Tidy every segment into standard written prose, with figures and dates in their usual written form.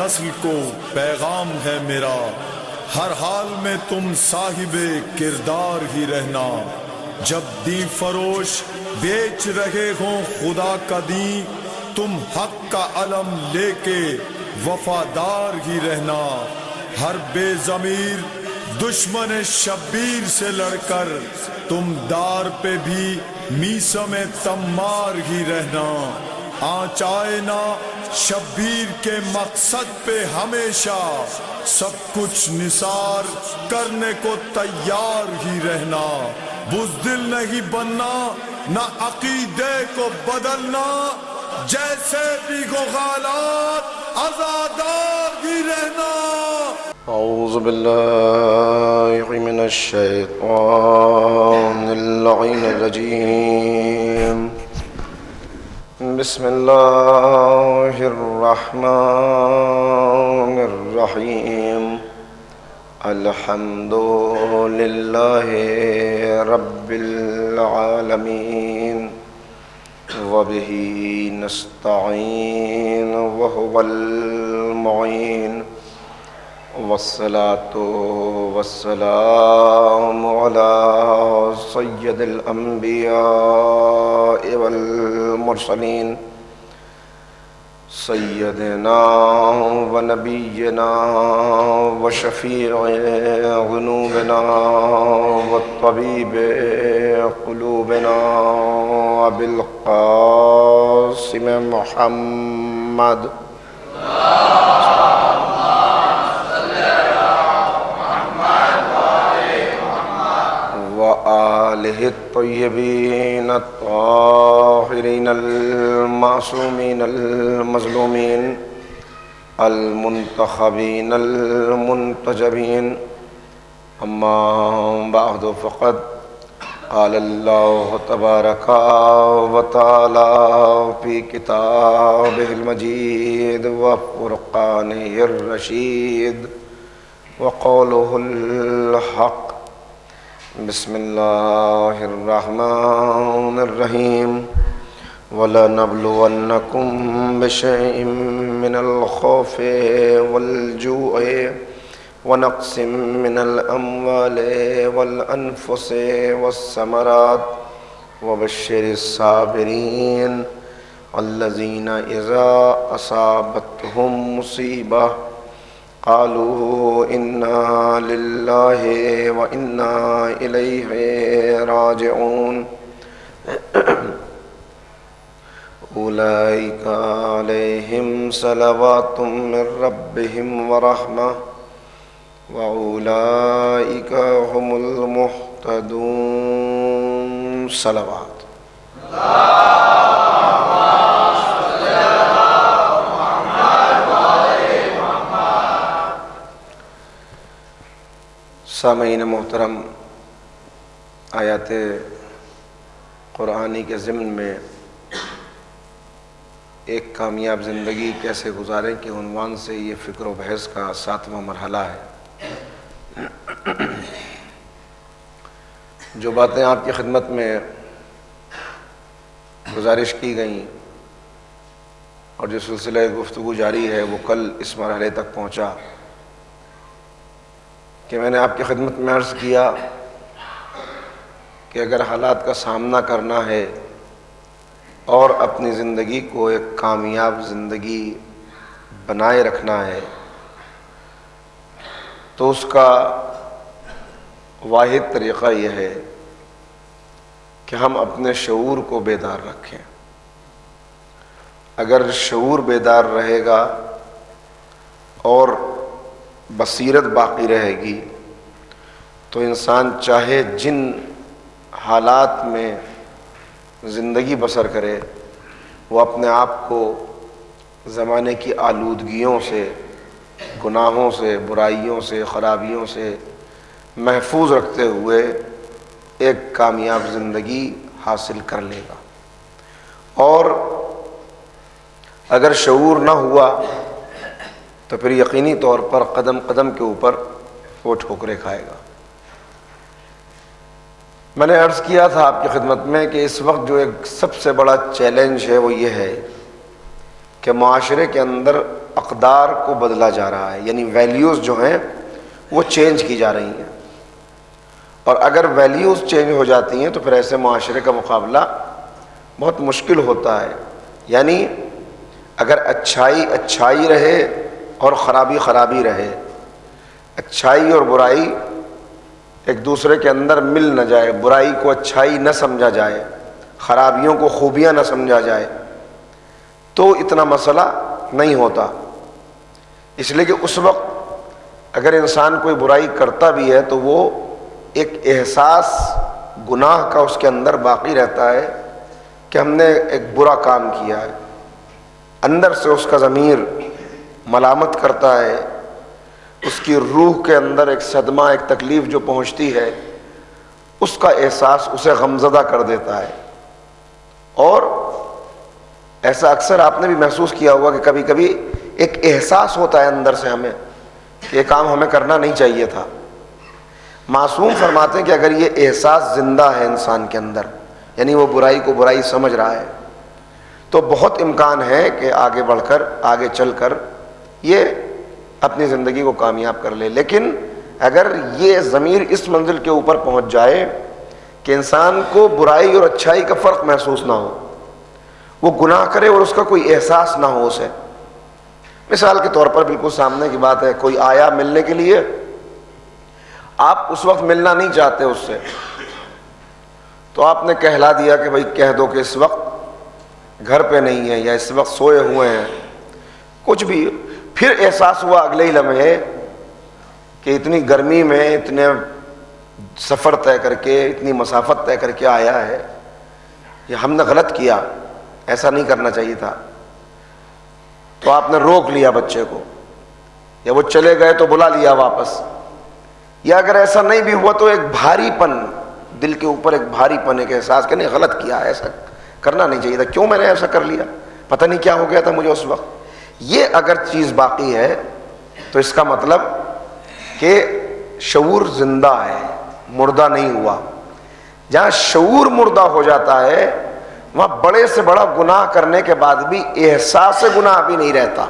نسل کو پیغام ہے میرا، ہر حال میں تم صاحب کردار ہی رہنا۔ جب دین فروش بیچ رہے ہوں خدا کا دین، تم حق کا علم لے کے وفادار ہی رہنا۔ ہر بے ضمیر دشمن شبیر سے لڑ کر تم دار پہ بھی میثم تمار ہی رہنا۔ آنچ آئے نہ شبیر کے مقصد پہ ہمیشہ، سب کچھ نثار کرنے کو تیار ہی رہنا۔ بزدل نہیں بننا، نہ عقیدے کو بدلنا، جیسے بھی ہو حالات آزادار ہی رہنا۔ اعوذ باللہ من الشیطان اللعین الرجیم، بسم اللہ الرحمن الرحیم، الحمد للہ رب العالمین، وبہ نستعین وہو المعین، والصلاة والسلام على سید الانبیاء والمرسلین، سیدنا و نبینا و شفیع ذنوبنا و طبیب قلوبنا ابی القاسم محمد وآلہ الطیبین الطاہرین المعصومین المظلومین المنتخبین المنتجبین، اما بعد فقد قال اللہ تبارک و تعالی فی کتابہ المجید وفرقانہ الرشید وقولہ الحق۔ بسم اللہ الرحمن الرحیم، وَلَنَبْلُوَنَّكُمْ بِشَيْءٍ مِّنَ الْخَوْفِ وَالْجُوعِ وَنَقْصٍ مِّنَ الْأَمْوَالِ وَالْأَنفُسِ وَالثَّمَرَاتِ وَبَشِّرِ الصَّابِرِينَ الَّذِينَ إِذَا أَصَابَتْهُمْ مُصِيبَةٌ قالوا انا للہ وانا الیہ راجعون، اولئک علیہم صلوات من ربہم ورحمہ واولئک هم المہتدون۔ صلوات۔ سامعین محترم، آیات قرآنی کے ضمن میں ایک کامیاب زندگی کیسے گزاریں کے عنوان سے یہ فکر و بحث کا 7واں مرحلہ ہے۔ جو باتیں آپ کی خدمت میں گزارش کی گئیں اور جو سلسلہ گفتگو جاری ہے وہ کل اس مرحلے تک پہنچا کہ میں نے آپ کی خدمت میں عرض کیا کہ اگر حالات کا سامنا کرنا ہے اور اپنی زندگی کو ایک کامیاب زندگی بنائے رکھنا ہے تو اس کا واحد طریقہ یہ ہے کہ ہم اپنے شعور کو بیدار رکھیں۔ اگر شعور بیدار رہے گا اور بصیرت باقی رہے گی تو انسان چاہے جن حالات میں زندگی بسر کرے وہ اپنے آپ کو زمانے کی آلودگیوں سے، گناہوں سے، برائیوں سے، خرابیوں سے محفوظ رکھتے ہوئے ایک کامیاب زندگی حاصل کر لے گا۔ اور اگر شعور نہ ہوا تو پھر یقینی طور پر قدم قدم کے اوپر وہ ٹھوکریں کھائے گا۔ میں نے عرض کیا تھا آپ کی خدمت میں کہ اس وقت جو ایک سب سے بڑا چیلنج ہے وہ یہ ہے کہ معاشرے کے اندر اقدار کو بدلا جا رہا ہے، یعنی ویلیوز جو ہیں وہ چینج کی جا رہی ہیں، اور اگر ویلیوز چینج ہو جاتی ہیں تو پھر ایسے معاشرے کا مقابلہ بہت مشکل ہوتا ہے۔ یعنی اگر اچھائی اچھائی رہے اور خرابی خرابی رہے، اچھائی اور برائی ایک دوسرے کے اندر مل نہ جائے، برائی کو اچھائی نہ سمجھا جائے، خرابیوں کو خوبیاں نہ سمجھا جائے، تو اتنا مسئلہ نہیں ہوتا۔ اس لیے کہ اس وقت اگر انسان کوئی برائی کرتا بھی ہے تو وہ ایک احساس گناہ کا اس کے اندر باقی رہتا ہے کہ ہم نے ایک برا کام کیا ہے، اندر سے اس کا ضمیر ملامت کرتا ہے، اس کی روح کے اندر ایک صدمہ، ایک تکلیف جو پہنچتی ہے، اس کا احساس اسے غمزدہ کر دیتا ہے۔ اور ایسا اکثر آپ نے بھی محسوس کیا ہوگا کہ کبھی کبھی ایک احساس ہوتا ہے اندر سے ہمیں کہ یہ کام ہمیں کرنا نہیں چاہیے تھا۔ معصوم فرماتے ہیں کہ اگر یہ احساس زندہ ہے انسان کے اندر، یعنی وہ برائی کو برائی سمجھ رہا ہے، تو بہت امکان ہے کہ آگے بڑھ کر، آگے چل کر یہ اپنی زندگی کو کامیاب کر لے۔ لیکن اگر یہ ضمیر اس منزل کے اوپر پہنچ جائے کہ انسان کو برائی اور اچھائی کا فرق محسوس نہ ہو، وہ گناہ کرے اور اس کا کوئی احساس نہ ہو اسے۔ مثال کے طور پر بالکل سامنے کی بات ہے، کوئی آیا ملنے کے لیے، آپ اس وقت ملنا نہیں چاہتے اس سے، تو آپ نے کہلا دیا کہ بھائی کہہ دو کہ اس وقت گھر پہ نہیں ہے یا اس وقت سوئے ہوئے ہیں، کچھ بھی۔ پھر احساس ہوا اگلے ہی لمحے کہ اتنی گرمی میں اتنے سفر طے کر کے، اتنی مسافت طے کر کے آیا ہے، یہ ہم نے غلط کیا، ایسا نہیں کرنا چاہیے تھا۔ تو آپ نے روک لیا بچے کو، یا وہ چلے گئے تو بلا لیا واپس، یا اگر ایسا نہیں بھی ہوا تو ایک بھاری پن دل کے اوپر، ایک بھاری پن، ایک احساس کہ نہیں غلط کیا، ایسا کرنا نہیں چاہیے تھا، کیوں میں نے ایسا کر لیا، پتہ نہیں کیا ہو گیا تھا مجھے اس وقت۔ یہ اگر چیز باقی ہے تو اس کا مطلب کہ شعور زندہ ہے، مردہ نہیں ہوا۔ جہاں شعور مردہ ہو جاتا ہے وہاں بڑے سے بڑا گناہ کرنے کے بعد بھی احساس گناہ بھی نہیں رہتا۔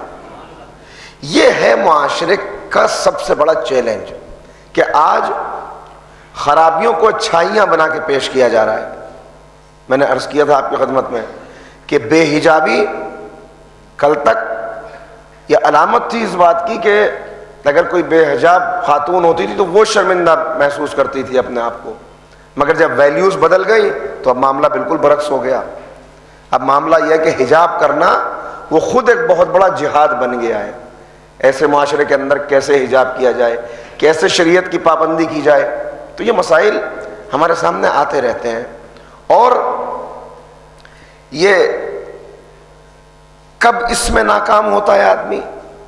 یہ ہے معاشرے کا سب سے بڑا چیلنج کہ آج خرابیوں کو اچھائیاں بنا کے پیش کیا جا رہا ہے۔ میں نے عرض کیا تھا آپ کی خدمت میں کہ بے حجابی کل تک یہ علامت تھی اس بات کی کہ اگر کوئی بے حجاب خاتون ہوتی تھی تو وہ شرمندہ محسوس کرتی تھی اپنے آپ کو، مگر جب ویلیوز بدل گئی تو اب معاملہ بالکل برعکس ہو گیا۔ اب معاملہ یہ ہے کہ حجاب کرنا وہ خود ایک بہت بڑا جہاد بن گیا ہے۔ ایسے معاشرے کے اندر کیسے حجاب کیا جائے، کیسے شریعت کی پابندی کی جائے، تو یہ مسائل ہمارے سامنے آتے رہتے ہیں۔ اور یہ کب اس میں ناکام ہوتا ہے آدمی؟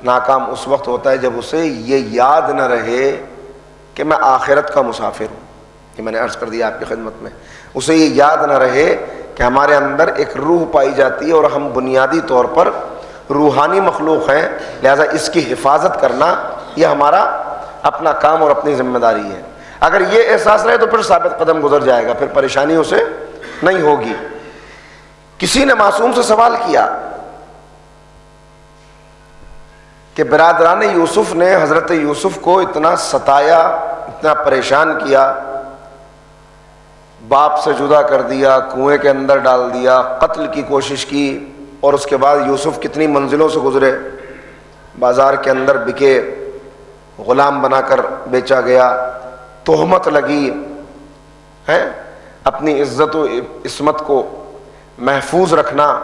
ناکام اس وقت ہوتا ہے جب اسے یہ یاد نہ رہے کہ میں آخرت کا مسافر ہوں۔ یہ میں نے عرض کر دیا آپ کی خدمت میں، اسے یہ یاد نہ رہے کہ ہمارے اندر ایک روح پائی جاتی ہے اور ہم بنیادی طور پر روحانی مخلوق ہیں، لہذا اس کی حفاظت کرنا یہ ہمارا اپنا کام اور اپنی ذمہ داری ہے۔ اگر یہ احساس رہے تو پھر ثابت قدم گزر جائے گا، پھر پریشانی اسے نہیں ہوگی۔ کسی نے معصوم سے سوال کیا کہ برادران یوسف نے حضرت یوسف کو اتنا ستایا، اتنا پریشان کیا، باپ سے جدا کر دیا، کنویں کے اندر ڈال دیا، قتل کی کوشش کی، اور اس کے بعد یوسف کتنی منزلوں سے گزرے، بازار کے اندر بکے، غلام بنا کر بیچا گیا، تہمت لگی ہے، اپنی عزت و عصمت کو محفوظ رکھنا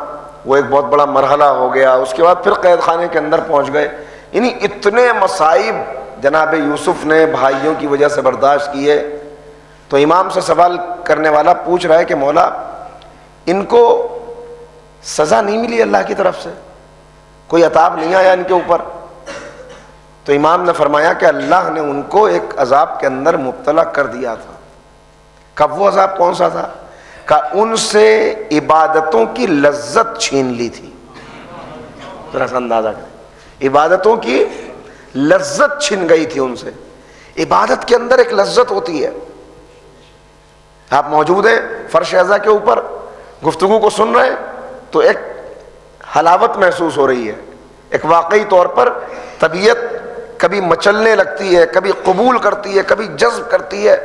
وہ ایک بہت بڑا مرحلہ ہو گیا، اس کے بعد پھر قید خانے کے اندر پہنچ گئے۔ یعنی اتنے مصائب جناب یوسف نے بھائیوں کی وجہ سے برداشت کیے۔ تو امام سے سوال کرنے والا پوچھ رہا ہے کہ مولا ان کو سزا نہیں ملی اللہ کی طرف سے، کوئی عذاب نہیں آیا ان کے اوپر؟ تو امام نے فرمایا کہ اللہ نے ان کو ایک عذاب کے اندر مبتلا کر دیا تھا۔ کب وہ عذاب کون سا تھا؟ کہ ان سے عبادتوں کی لذت چھین لی تھی۔ ذرا سا اندازہ کریں، عبادتوں کی لذت چھن گئی تھی ان سے۔ عبادت کے اندر ایک لذت ہوتی ہے، آپ موجود ہیں فرش اعضا کے اوپر، گفتگو کو سن رہے ہیں تو ایک حلاوت محسوس ہو رہی ہے، ایک واقعی طور پر طبیعت کبھی مچلنے لگتی ہے، کبھی قبول کرتی ہے، کبھی جذب کرتی ہے،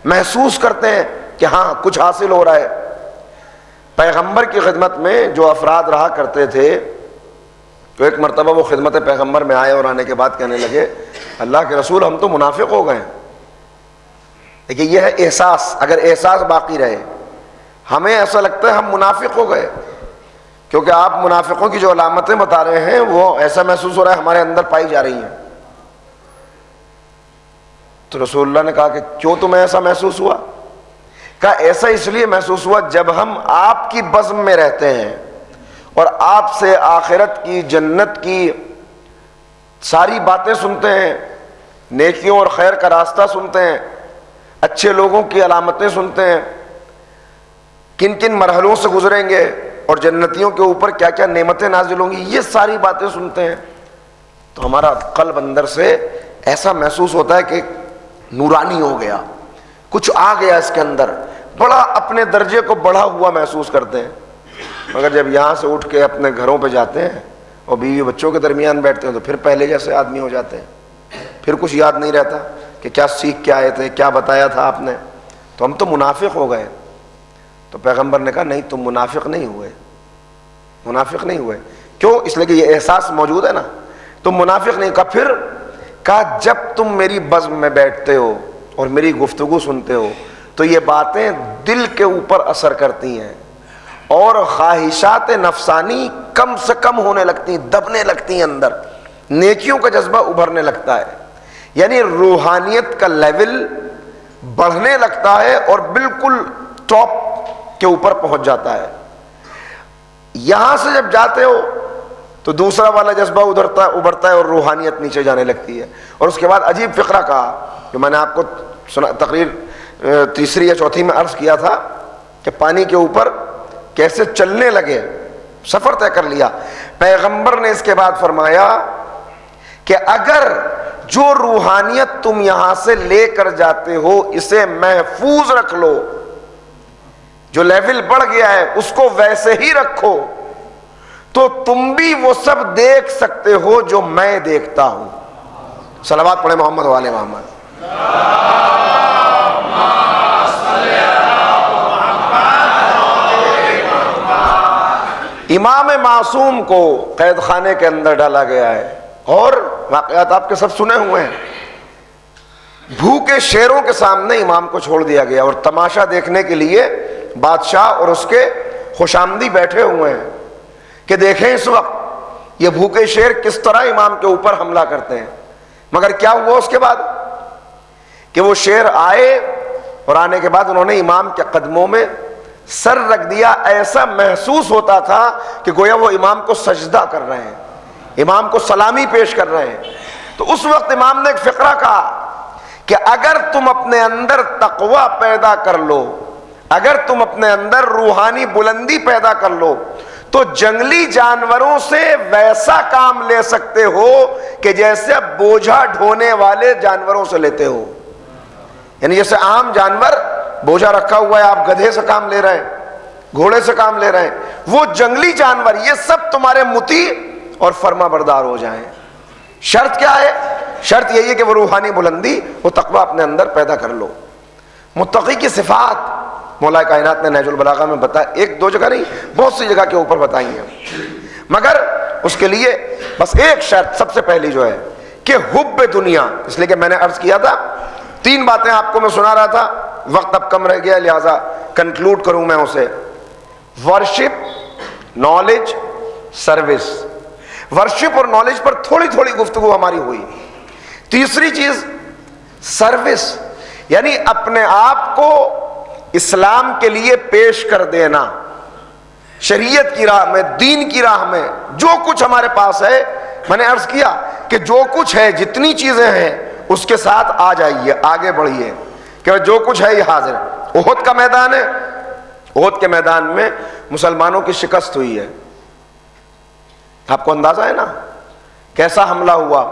محسوس کرتے ہیں کہ ہاں کچھ حاصل ہو رہا ہے۔ پیغمبر کی خدمت میں جو افراد رہا کرتے تھے، تو ایک مرتبہ وہ خدمت پیغمبر میں آئے اور آنے کے بعد کہنے لگے اللہ کے رسول ہم تو منافق ہو گئے۔ دیکھیے یہ ہے احساس، اگر احساس باقی رہے، ہمیں ایسا لگتا ہے ہم منافق ہو گئے، کیونکہ آپ منافقوں کی جو علامتیں بتا رہے ہیں وہ ایسا محسوس ہو رہا ہے ہمارے اندر پائی جا رہی ہیں۔ تو رسول اللہ نے کہا کہ کیوں تمہیں ایسا محسوس ہوا؟ کہا ایسا اس لیے محسوس ہوا جب ہم آپ کی بزم میں رہتے ہیں اور آپ سے آخرت کی، جنت کی ساری باتیں سنتے ہیں، نیکیوں اور خیر کا راستہ سنتے ہیں، اچھے لوگوں کی علامتیں سنتے ہیں، کن کن مرحلوں سے گزریں گے اور جنتیوں کے اوپر کیا کیا نعمتیں نازل ہوں گی، یہ ساری باتیں سنتے ہیں، تو ہمارا قلب اندر سے ایسا محسوس ہوتا ہے کہ نورانی ہو گیا، کچھ آ گیا اس کے اندر، بڑا اپنے درجے کو بڑھا ہوا محسوس کرتے ہیں۔ مگر جب یہاں سے اٹھ کے اپنے گھروں پہ جاتے ہیں اور بیوی بچوں کے درمیان بیٹھتے ہیں تو پھر پہلے جیسے آدمی ہو جاتے ہیں، پھر کچھ یاد نہیں رہتا کہ کیا سیکھ کے آئے تھے، کیا بتایا تھا آپ نے، تو ہم تو منافق ہو گئے۔ تو پیغمبر نے کہا نہیں تم منافق نہیں ہوئے، منافق نہیں ہوئے۔ کیوں؟ اس لیے کہ یہ احساس موجود ہے نا، تم منافق نہیں۔ کہا پھر؟ کہا جب تم میری بزم میں بیٹھتے ہو اور میری گفتگو سنتے ہو تو یہ باتیں دل کے اوپر اثر کرتی ہیں اور خواہشات نفسانی کم سے کم ہونے لگتی ہیں، دبنے لگتی ہیں اندر، نیکیوں کا جذبہ ابھرنے لگتا ہے، یعنی روحانیت کا لیول بڑھنے لگتا ہے اور بالکل ٹاپ کے اوپر پہنچ جاتا ہے۔ یہاں سے جب جاتے ہو تو دوسرا والا جذبہ ابھرتا ہے اور روحانیت نیچے جانے لگتی ہے۔ اور اس کے بعد عجیب فقرہ کہا جو میں نے آپ کو تقریر تیسری یا چوتھی میں عرض کیا تھا کہ پانی کے اوپر کیسے چلنے لگے، سفر طے کر لیا۔ پیغمبر نے اس کے بعد فرمایا کہ اگر جو روحانیت تم یہاں سے لے کر جاتے ہو اسے محفوظ رکھ لو، جو لیول بڑھ گیا ہے اس کو ویسے ہی رکھو، تو تم بھی وہ سب دیکھ سکتے ہو جو میں دیکھتا ہوں۔ صلوات پڑھیں محمد و آل محمد۔ امام معصوم کو قید خانے کے اندر ڈالا گیا ہے اور واقعات آپ کے سب سنے ہوئے ہیں۔ بھوکے شیروں کے سامنے امام کو چھوڑ دیا گیا اور تماشا دیکھنے کے لیے بادشاہ اور اس کے خوشامدی بیٹھے ہوئے ہیں کہ دیکھیں اس وقت یہ بھوکے شیر کس طرح امام کے اوپر حملہ کرتے ہیں۔ مگر کیا ہوا اس کے بعد کہ وہ شیر آئے اور آنے کے بعد انہوں نے امام کے قدموں میں سر رکھ دیا، ایسا محسوس ہوتا تھا کہ گویا وہ امام کو سجدہ کر رہے ہیں، امام کو سلامی پیش کر رہے ہیں۔ تو اس وقت امام نے ایک فقرہ کہا کہ اگر تم اپنے اندر تقوی پیدا کر لو، اگر تم اپنے اندر روحانی بلندی پیدا کر لو تو جنگلی جانوروں سے ویسا کام لے سکتے ہو کہ جیسے بوجھا ڈھونے والے جانوروں سے لیتے ہو۔ یعنی جیسے عام جانور بوجھا رکھا ہوا ہے، آپ گدھے سے کام لے رہے ہیں، گھوڑے سے کام لے رہے ہیں، وہ جنگلی جانور یہ سب تمہارے مطیع اور فرما بردار ہو جائیں۔ شرط کیا ہے؟ شرط یہی ہے کہ وہ روحانی بلندی، وہ تقویٰ اپنے اندر پیدا کر لو۔ متقی کی صفات مولا کائنات نے نہج البلاغہ میں بتایا، ایک دو جگہ نہیں بہت سی جگہ کے اوپر بتائی ہیں، مگر اس کے لیے بس ایک شرط سب سے پہلی جو ہے کہ حب دنیا، اس لیے کہ میں نے عرض کیا تھا 3 باتیں آپ کو میں سنا رہا تھا، وقت اب کم رہ گیا لہذا کنکلوڈ کروں میں اسے۔ Worship, knowledge, service. ورشپ اور نالج پر تھوڑی تھوڑی گفتگو ہماری ہوئی۔ تیسری چیز سروس، یعنی اپنے آپ کو اسلام کے لیے پیش کر دینا، شریعت کی راہ میں، دین کی راہ میں جو کچھ ہمارے پاس ہے۔ میں نے عرض کیا کہ جو کچھ ہے، جتنی چیزیں ہیں اس کے ساتھ آ جائیے، آگے بڑھیے کہ جو کچھ ہے یہ حاضر ہے۔ احد کا میدان ہے، احد کے میدان میں مسلمانوں کی شکست ہوئی ہے، آپ کو اندازہ ہے نا کیسا حملہ ہوا،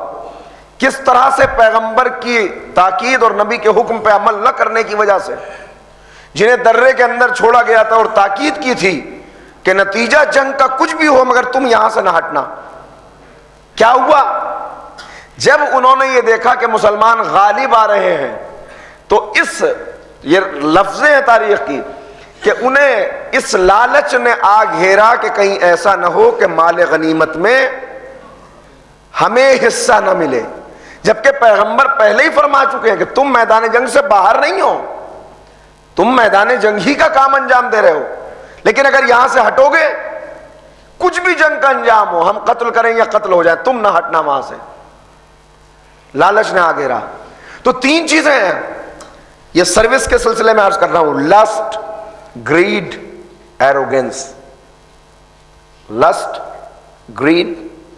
کس طرح سے پیغمبر کی تاکید اور نبی کے حکم پہ عمل نہ کرنے کی وجہ سے جنہیں درے کے اندر چھوڑا گیا تھا اور تاکید کی تھی کہ نتیجہ جنگ کا کچھ بھی ہو مگر تم یہاں سے نہ ہٹنا، کیا ہوا؟ جب انہوں نے یہ دیکھا کہ مسلمان غالب آ رہے ہیں تو یہ لفظیں ہیں تاریخ کی کہ انہیں اس لالچ نے آ گھیرا کہ کہیں ایسا نہ ہو کہ مال غنیمت میں ہمیں حصہ نہ ملے، جبکہ پیغمبر پہلے ہی فرما چکے ہیں کہ تم میدان جنگ سے باہر نہیں ہو، تم میدان جنگ ہی کا کام انجام دے رہے ہو، لیکن اگر یہاں سے ہٹو گے، کچھ بھی جنگ کا انجام ہو، ہم قتل کریں یا قتل ہو جائے، تم نہ ہٹنا وہاں سے۔ لالچ نے آگے رہا۔ تو تین چیزیں ہیں، یہ سروس کے سلسلے میں عرض کر رہا ہوں، lust, greed, arrogance. Lust, greed,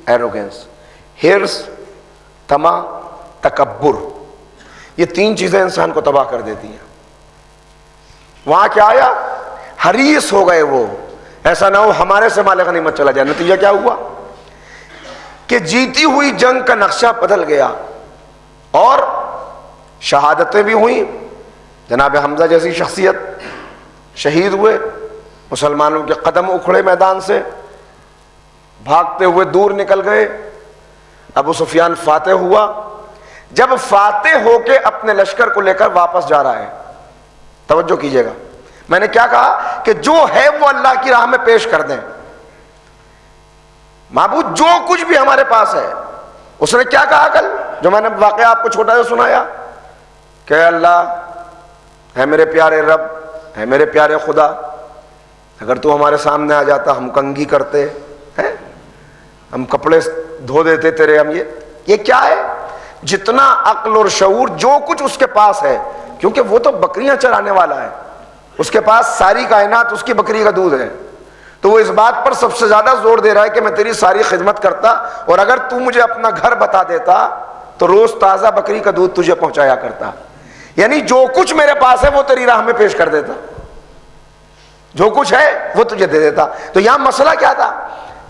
arrogance, ہرس، طمع، تکبر، یہ تین چیزیں انسان کو تباہ کر دیتی ہیں۔ وہاں کیا آیا؟ حریص ہو گئے وہ، ایسا نہ ہو ہمارے سے مال غنیمت چلا جائے۔ نتیجہ کیا ہوا کہ جیتی ہوئی جنگ کا نقشہ بدل گیا اور شہادتیں بھی ہوئیں۔ جناب حمزہ جیسی شخصیت شہید ہوئے، مسلمانوں کے قدم اکھڑے میدان سے، بھاگتے ہوئے دور نکل گئے۔ ابو سفیان فاتح ہوا، جب فاتح ہو کے اپنے لشکر کو لے کر واپس جا رہا ہے، توجہ کیجئے گا، میں نے کیا کہا کہ جو ہے وہ اللہ کی راہ میں پیش کر دیں۔ معبود جو کچھ بھی ہمارے پاس ہے، اس نے کیا کہا کل جو میں نے واقعہ آپ کو چھوٹا سا سنایا کہ اے اللہ، ہے میرے پیارے رب، ہے میرے پیارے خدا، اگر تو ہمارے سامنے آ جاتا ہم کنگھی کرتے ہیں، ہم کپڑے دھو دیتے تیرے، ہم یہ کیا ہے؟ جتنا عقل اور شعور جو کچھ اس کے پاس ہے، کیونکہ وہ تو بکریاں چرانے والا ہے، اس کے پاس ساری کائنات اس کی بکری کا دودھ ہے، تو وہ اس بات پر سب سے زیادہ زور دے رہا ہے کہ میں تیری ساری خدمت کرتا، اور اگر تو مجھے اپنا گھر بتا دیتا تو روز تازہ بکری کا دودھ تجھے پہنچایا کرتا، یعنی جو کچھ میرے پاس ہے وہ تیری راہ میں پیش کر دیتا، جو کچھ ہے وہ تجھے دے دیتا۔ تو یہاں مسئلہ کیا تھا؟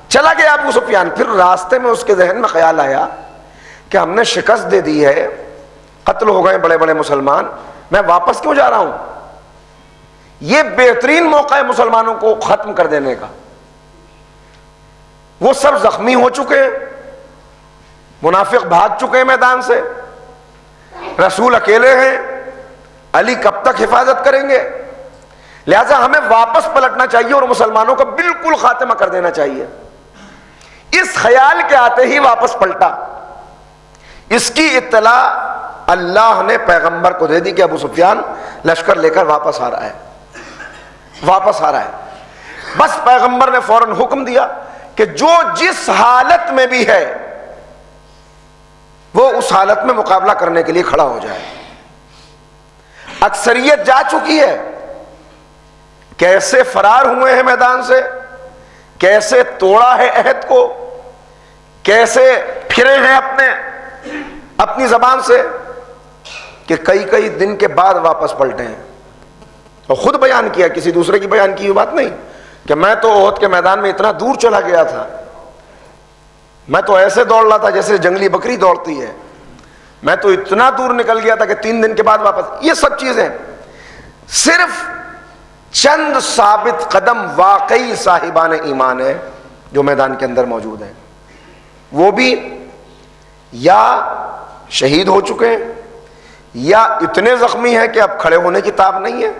چلا گیا ابو سفیان، پھر راستے میں اس کے ذہن میں خیال آیا کہ ہم نے شکست دے دی ہے، قتل ہو گئے بڑے بڑے مسلمان، میں واپس کیوں جا رہا ہوں؟ یہ بہترین موقع ہے مسلمانوں کو ختم کر دینے کا۔ وہ سب زخمی ہو چکے ہیں، منافق بھاگ چکے ہیں میدان سے، رسول اکیلے ہیں، علی کب تک حفاظت کریں گے؟ لہذا ہمیں واپس پلٹنا چاہیے اور مسلمانوں کا بالکل خاتمہ کر دینا چاہیے۔ اس خیال کے آتے ہی واپس پلٹا۔ اس کی اطلاع اللہ نے پیغمبر کو دے دی کہ ابو سفیان لشکر لے کر واپس آ رہا ہے، واپس آ رہا ہے۔ بس پیغمبر نے فوراً حکم دیا کہ جو جس حالت میں بھی ہے وہ اس حالت میں مقابلہ کرنے کے لیے کھڑا ہو جائے۔ اکثریت جا چکی ہے، کیسے فرار ہوئے ہیں میدان سے، کیسے توڑا ہے عہد کو، کیسے پھرے ہیں اپنی زبان سے، کہ کئی دن کے بعد واپس پلٹے ہیں۔ اور خود بیان کیا، کسی دوسرے کی بیان کی بات نہیں کہ میں تو احد کے میدان میں اتنا دور چلا گیا تھا، میں تو ایسے دوڑ رہا تھا جیسے جنگلی بکری دوڑتی ہے، میں تو اتنا دور نکل گیا تھا کہ 3 دن کے بعد واپس۔ یہ سب چیزیں صرف چند ثابت قدم واقعی صاحبان ایمان ہیں جو میدان کے اندر موجود ہیں، وہ بھی یا شہید ہو چکے ہیں یا اتنے زخمی ہیں کہ اب کھڑے ہونے کی تاب نہیں ہے۔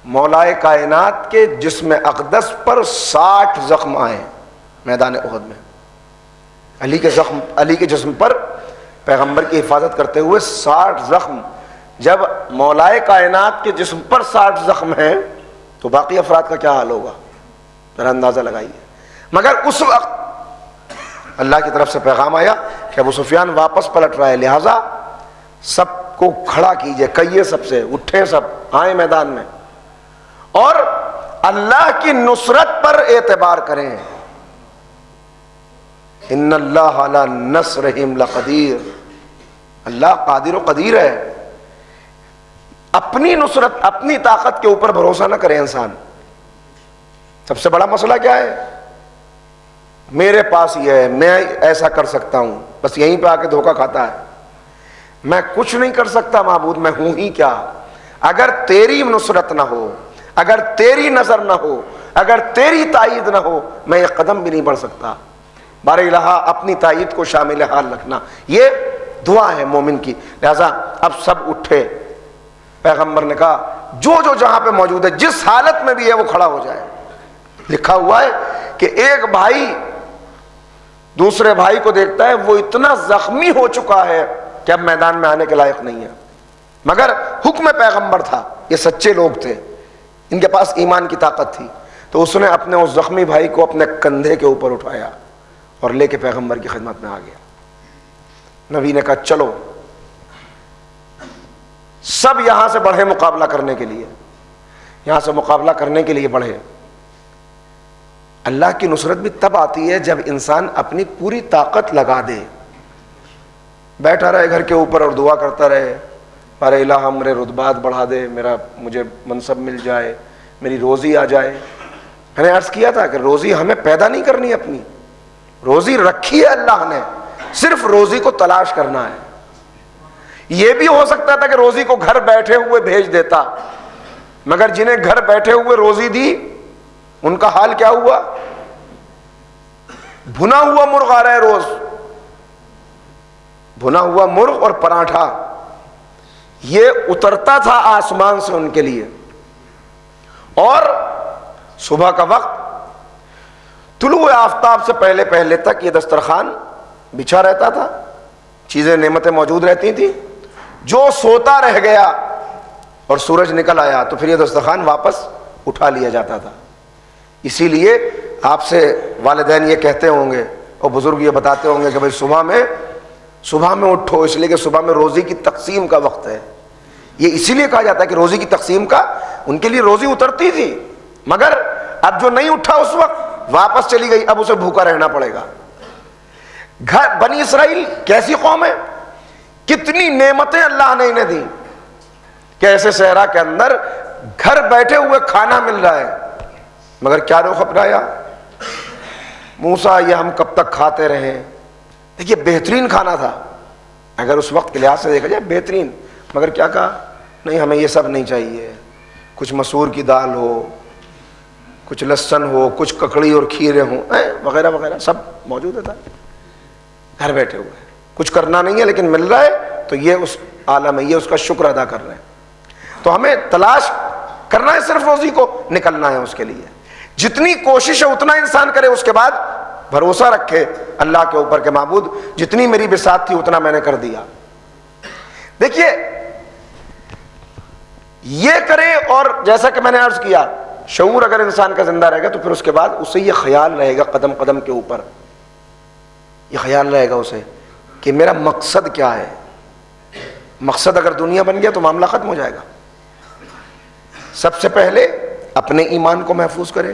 مولائے کائنات کے جسم اقدس پر 60 زخم آئے میدان احد میں، علی کے جسم پر پیغمبر کی حفاظت کرتے ہوئے 60 زخم۔ جب مولائے کائنات کے جسم پر 60 زخم ہیں تو باقی افراد کا کیا حال ہوگا، ذرا اندازہ لگائیے۔ مگر اس وقت اللہ کی طرف سے پیغام آیا کہ ابو سفیان واپس پلٹ رہا ہے، لہذا سب کو کھڑا کیجئے، کہیے سب سے، اٹھیں سب، آئیں میدان میں اور اللہ کی نصرت پر اعتبار کریں۔ ان اللہ علی نصرہم لقدیر، اللہ قادر و قدیر ہے۔ اپنی نصرت، اپنی طاقت کے اوپر بھروسہ نہ کرے انسان۔ سب سے بڑا مسئلہ کیا ہے؟ میرے پاس یہ ہے، میں ایسا کر سکتا ہوں، بس یہیں پہ آ کے دھوکہ کھاتا ہے۔ میں کچھ نہیں کر سکتا معبود، میں ہوں ہی کیا؟ اگر تیری نصرت نہ ہو، اگر تیری نظر نہ ہو، اگر تیری تائید نہ ہو، میں ایک قدم بھی نہیں بڑھ سکتا۔ بار الہ اپنی تائید کو شامل حال رکھنا، یہ دعا ہے مومن کی۔ لہذا اب سب اٹھے، پیغمبر نے کہا جو جو جہاں پہ موجود ہے جس حالت میں بھی ہے وہ کھڑا ہو جائے۔ لکھا ہوا ہے کہ ایک بھائی دوسرے بھائی کو دیکھتا ہے وہ اتنا زخمی ہو چکا ہے کہ اب میدان میں آنے کے لائق نہیں ہے، مگر حکم پیغمبر تھا، یہ سچے لوگ تھے، ان کے پاس ایمان کی طاقت تھی، تو اس نے اپنے اس زخمی بھائی کو اپنے کندھے کے اوپر اٹھایا اور لے کے پیغمبر کی خدمت میں آ گیا۔ نبی نے کہا چلو سب یہاں سے بڑھے مقابلہ کرنے کے لیے، یہاں سے مقابلہ کرنے کے لیے بڑھے۔ اللہ کی نصرت بھی تب آتی ہے جب انسان اپنی پوری طاقت لگا دے، بیٹھا رہے گھر کے اوپر اور دعا کرتا رہے، ارے الہ میرے رتبات بڑھا دے، مجھے منصب مل جائے، میری روزی آ جائے۔ میں نے عرض کیا تھا کہ روزی ہمیں پیدا نہیں کرنی، اپنی روزی رکھی ہے اللہ نے، صرف روزی کو تلاش کرنا ہے۔ یہ بھی ہو سکتا تھا کہ روزی کو گھر بیٹھے ہوئے بھیج دیتا، مگر جنہیں گھر بیٹھے ہوئے روزی دی ان کا حال کیا ہوا؟ بھنا ہوا مرغ آ رہا ہے روز، بھنا ہوا مرغ اور پراٹھا یہ اترتا تھا آسمان سے ان کے لیے، اور صبح کا وقت طلوع آفتاب سے پہلے پہلے تک یہ دسترخوان بچھا رہتا تھا، چیزیں نعمتیں موجود رہتی تھیں، جو سوتا رہ گیا اور سورج نکل آیا تو پھر یہ دسترخوان واپس اٹھا لیا جاتا تھا۔ اسی لیے آپ سے والدین یہ کہتے ہوں گے اور بزرگ یہ بتاتے ہوں گے کہ بھائی صبح میں اٹھو، اس لیے کہ صبح میں روزی کی تقسیم کا وقت ہے۔ یہ اسی لیے کہا جاتا ہے کہ روزی کی تقسیم کا، ان کے لیے روزی اترتی تھی، مگر اب جو نہیں اٹھا اس وقت واپس چلی گئی، اب اسے بھوکا رہنا پڑے گا۔ بنی اسرائیل کیسی قوم ہے، کتنی نعمتیں اللہ نے انہیں دی کہ ایسے صحرا کے اندر گھر بیٹھے ہوئے کھانا مل رہا ہے، مگر کیا رخ اپنایا؟ موسیٰ یہ ہم کب تک کھاتے رہیں؟ دیکھیے بہترین کھانا تھا، اگر اس وقت کے لحاظ سے دیکھا جائے بہترین، مگر کیا کہا؟ نہیں ہمیں یہ سب نہیں چاہیے، کچھ مسور کی دال ہو، کچھ لہسن ہو، کچھ ککڑی اور کھیرے ہوں وغیرہ وغیرہ سب موجود تھا، گھر بیٹھے ہوئے کچھ کرنا نہیں ہے لیکن مل رہا ہے، تو یہ اس عالم ہے، یہ اس کا شکر ادا کر رہے ہیں۔ تو ہمیں تلاش کرنا ہے، صرف روزی کو نکلنا ہے، اس کے لیے جتنی کوشش ہے اتنا انسان کرے، اس کے بعد بھروسہ رکھے اللہ کے اوپر کہ معبود جتنی میری بساط تھی اتنا میں نے کر دیا۔ دیکھیے یہ کرے، اور جیسا کہ میں نے عرض کیا شعور اگر انسان کا زندہ رہے گا تو پھر اس کے بعد اسے یہ خیال رہے گا قدم قدم کے اوپر، یہ خیال رہے گا اسے کہ میرا مقصد کیا ہے۔ مقصد اگر دنیا بن گیا تو معاملہ ختم ہو جائے گا۔ سب سے پہلے اپنے ایمان کو محفوظ کرے،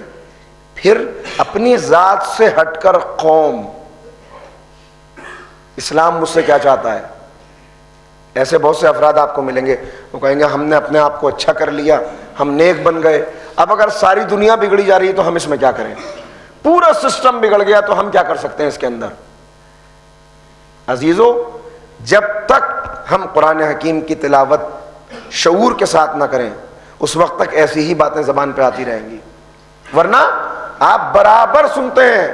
پھر اپنی ذات سے ہٹ کر قوم، اسلام مجھ سے کیا چاہتا ہے۔ ایسے بہت سے افراد آپ کو ملیں گے، وہ کہیں گے ہم نے اپنے آپ کو اچھا کر لیا، ہم نیک بن گئے، اب اگر ساری دنیا بگڑی جا رہی ہے تو ہم اس میں کیا کریں، پورا سسٹم بگڑ گیا تو ہم کیا کر سکتے ہیں اس کے اندر۔ عزیزو جب تک ہم قرآن حکیم کی تلاوت شعور کے ساتھ نہ کریں اس وقت تک ایسی ہی باتیں زبان پہ آتی رہیں گی، ورنہ آپ برابر سنتے ہیں۔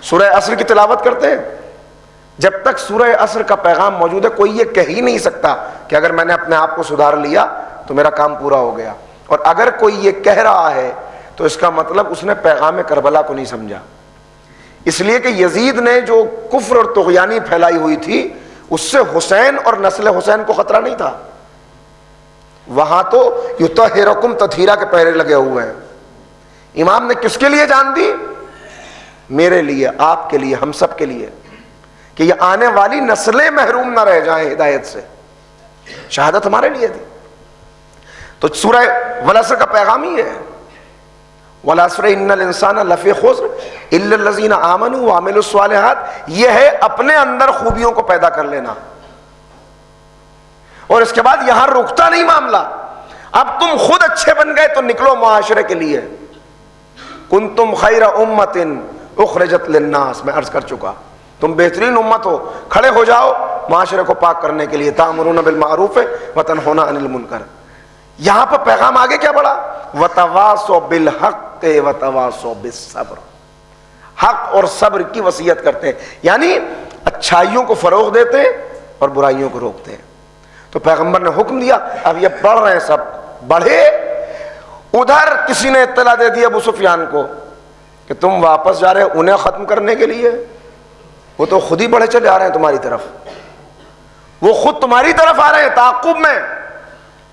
سورہ عصر کی تلاوت کرتے ہیں، جب تک سورہ عصر کا پیغام موجود ہے کوئی یہ کہہ ہی نہیں سکتا کہ اگر میں نے اپنے آپ کو سدھار لیا تو میرا کام پورا ہو گیا، اور اگر کوئی یہ کہہ رہا ہے تو اس کا مطلب اس نے پیغام کربلا کو نہیں سمجھا۔ اس لیے کہ یزید نے جو کفر اور طغیانی پھیلائی ہوئی تھی اس سے حسین اور نسل حسین کو خطرہ نہیں تھا، وہاں تو یطہرکم تطہیرا کے پہرے لگے ہوئے ہیں۔ امام نے کس کے لیے جان دی؟ میرے لیے، آپ کے لیے، ہم سب کے لیے، کہ یہ آنے والی نسلیں محروم نہ رہ جائیں ہدایت سے۔ شہادت ہمارے لیے تھی۔ تو سورہ والعصر کا پیغام ہی ہے، والعصر ان الانسان لفی خسر الا الذین آمنوا وعملوا الصالحات۔ یہ ہے اپنے اندر خوبیوں کو پیدا کر لینا، اور اس کے بعد یہاں رکتا نہیں معاملہ۔ اب تم خود اچھے بن گئے تو نکلو معاشرے کے لیے۔ کنتم خیر امت اخرجت للناس، میں عرض کر چکا، تم بہترین امت ہو، کھڑے ہو جاؤ معاشرے کو پاک کرنے کے لیے، تأمرون بالمعروف وتنہون عن المنکر۔ یہاں پر پیغام آگے کیا بڑھا؟ وتواصوا بالحق وتواصوا بالصبر۔ حق اور صبر کی وصیت کرتے ہیں، یعنی اچھائیوں کو فروغ دیتے ہیں اور برائیوں کو روکتے ہیں۔ تو پیغمبر نے حکم دیا، اب یہ بڑھ رہے ہیں، سب بڑھے۔ ادھر کسی نے اطلاع دے دی ابو سفیان کو کہ تم واپس جا رہے ہیں انہیں ختم کرنے کے لیے، وہ تو خود ہی بڑھے چلے آ رہے ہیں تمہاری طرف، وہ خود تمہاری طرف آ رہے ہیں تعاقب میں،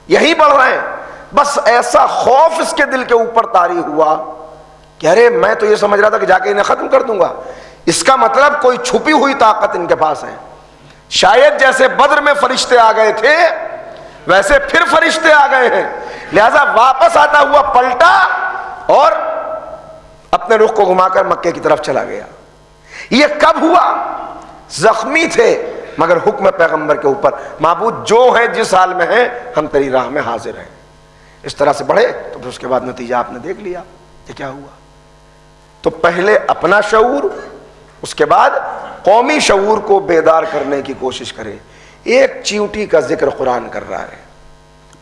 یہی بڑھ رہے ہیں۔ بس ایسا خوف اس کے دل کے اوپر طاری ہوا کہ ارے میں تو یہ سمجھ رہا تھا کہ جا کے انہیں ختم کر دوں گا، اس کا مطلب کوئی چھپی ہوئی طاقت ان کے پاس ہے۔ شاید جیسے بدر میں فرشتے آ گئے تھے ویسے پھر فرشتے آ گئے ہیں، لہذا واپس آتا ہوا پلٹا اور اپنے رخ کو گھما کر مکے کی طرف چلا گیا۔ یہ کب ہوا؟ زخمی تھے مگر حکم پیغمبر کے اوپر، معبود جو ہے جس حال میں ہے ہم تیری راہ میں حاضر ہیں، اس طرح سے بڑھے۔ تو پھر اس کے بعد نتیجہ آپ نے دیکھ لیا کہ کیا ہوا۔ تو پہلے اپنا شعور، اس کے بعد قومی شعور کو بیدار کرنے کی کوشش کرے۔ ایک چیونٹی کا ذکر قرآن کر رہا ہے،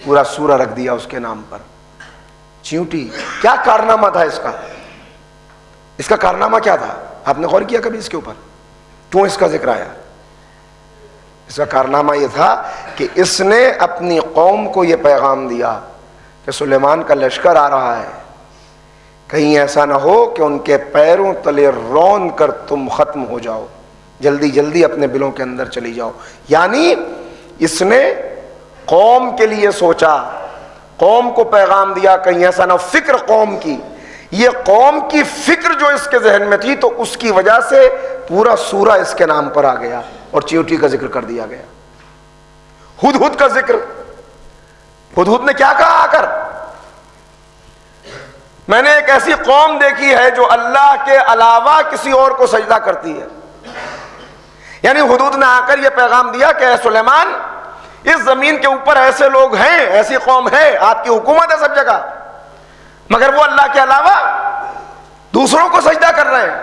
پورا سورہ رکھ دیا اس کے نام پر، چیونٹی۔ کیا کارنامہ تھا اس کا؟ اس کا کارنامہ کیا تھا؟ آپ نے غور کیا کبھی اس کے اوپر؟ کیوں اس کا ذکر آیا؟ اس کا کارنامہ یہ تھا کہ اس نے اپنی قوم کو یہ پیغام دیا کہ سلیمان کا لشکر آ رہا ہے، کہیں ایسا نہ ہو کہ ان کے پیروں تلے رون کر تم ختم ہو جاؤ، جلدی جلدی اپنے بلوں کے اندر چلی جاؤ۔ یعنی اس نے قوم کے لیے سوچا، قوم کو پیغام دیا، کہیں ایسا نہ ہو، فکر قوم کی، یہ قوم کی فکر جو اس کے ذہن میں تھی تو اس کی وجہ سے پورا سورہ اس کے نام پر آ گیا اور چیونٹی کا ذکر کر دیا گیا۔ ہدہد کا ذکر، ہدہد نے کیا کہا آ کر؟ میں نے ایک ایسی قوم دیکھی ہے جو اللہ کے علاوہ کسی اور کو سجدہ کرتی ہے۔ یعنی ہدہد نے آ کر یہ پیغام دیا کہ اے سلیمان، اس زمین کے اوپر ایسے لوگ ہیں، ایسی قوم ہے، آپ کی حکومت ہے سب جگہ، مگر وہ اللہ کے علاوہ دوسروں کو سجدہ کر رہے ہیں۔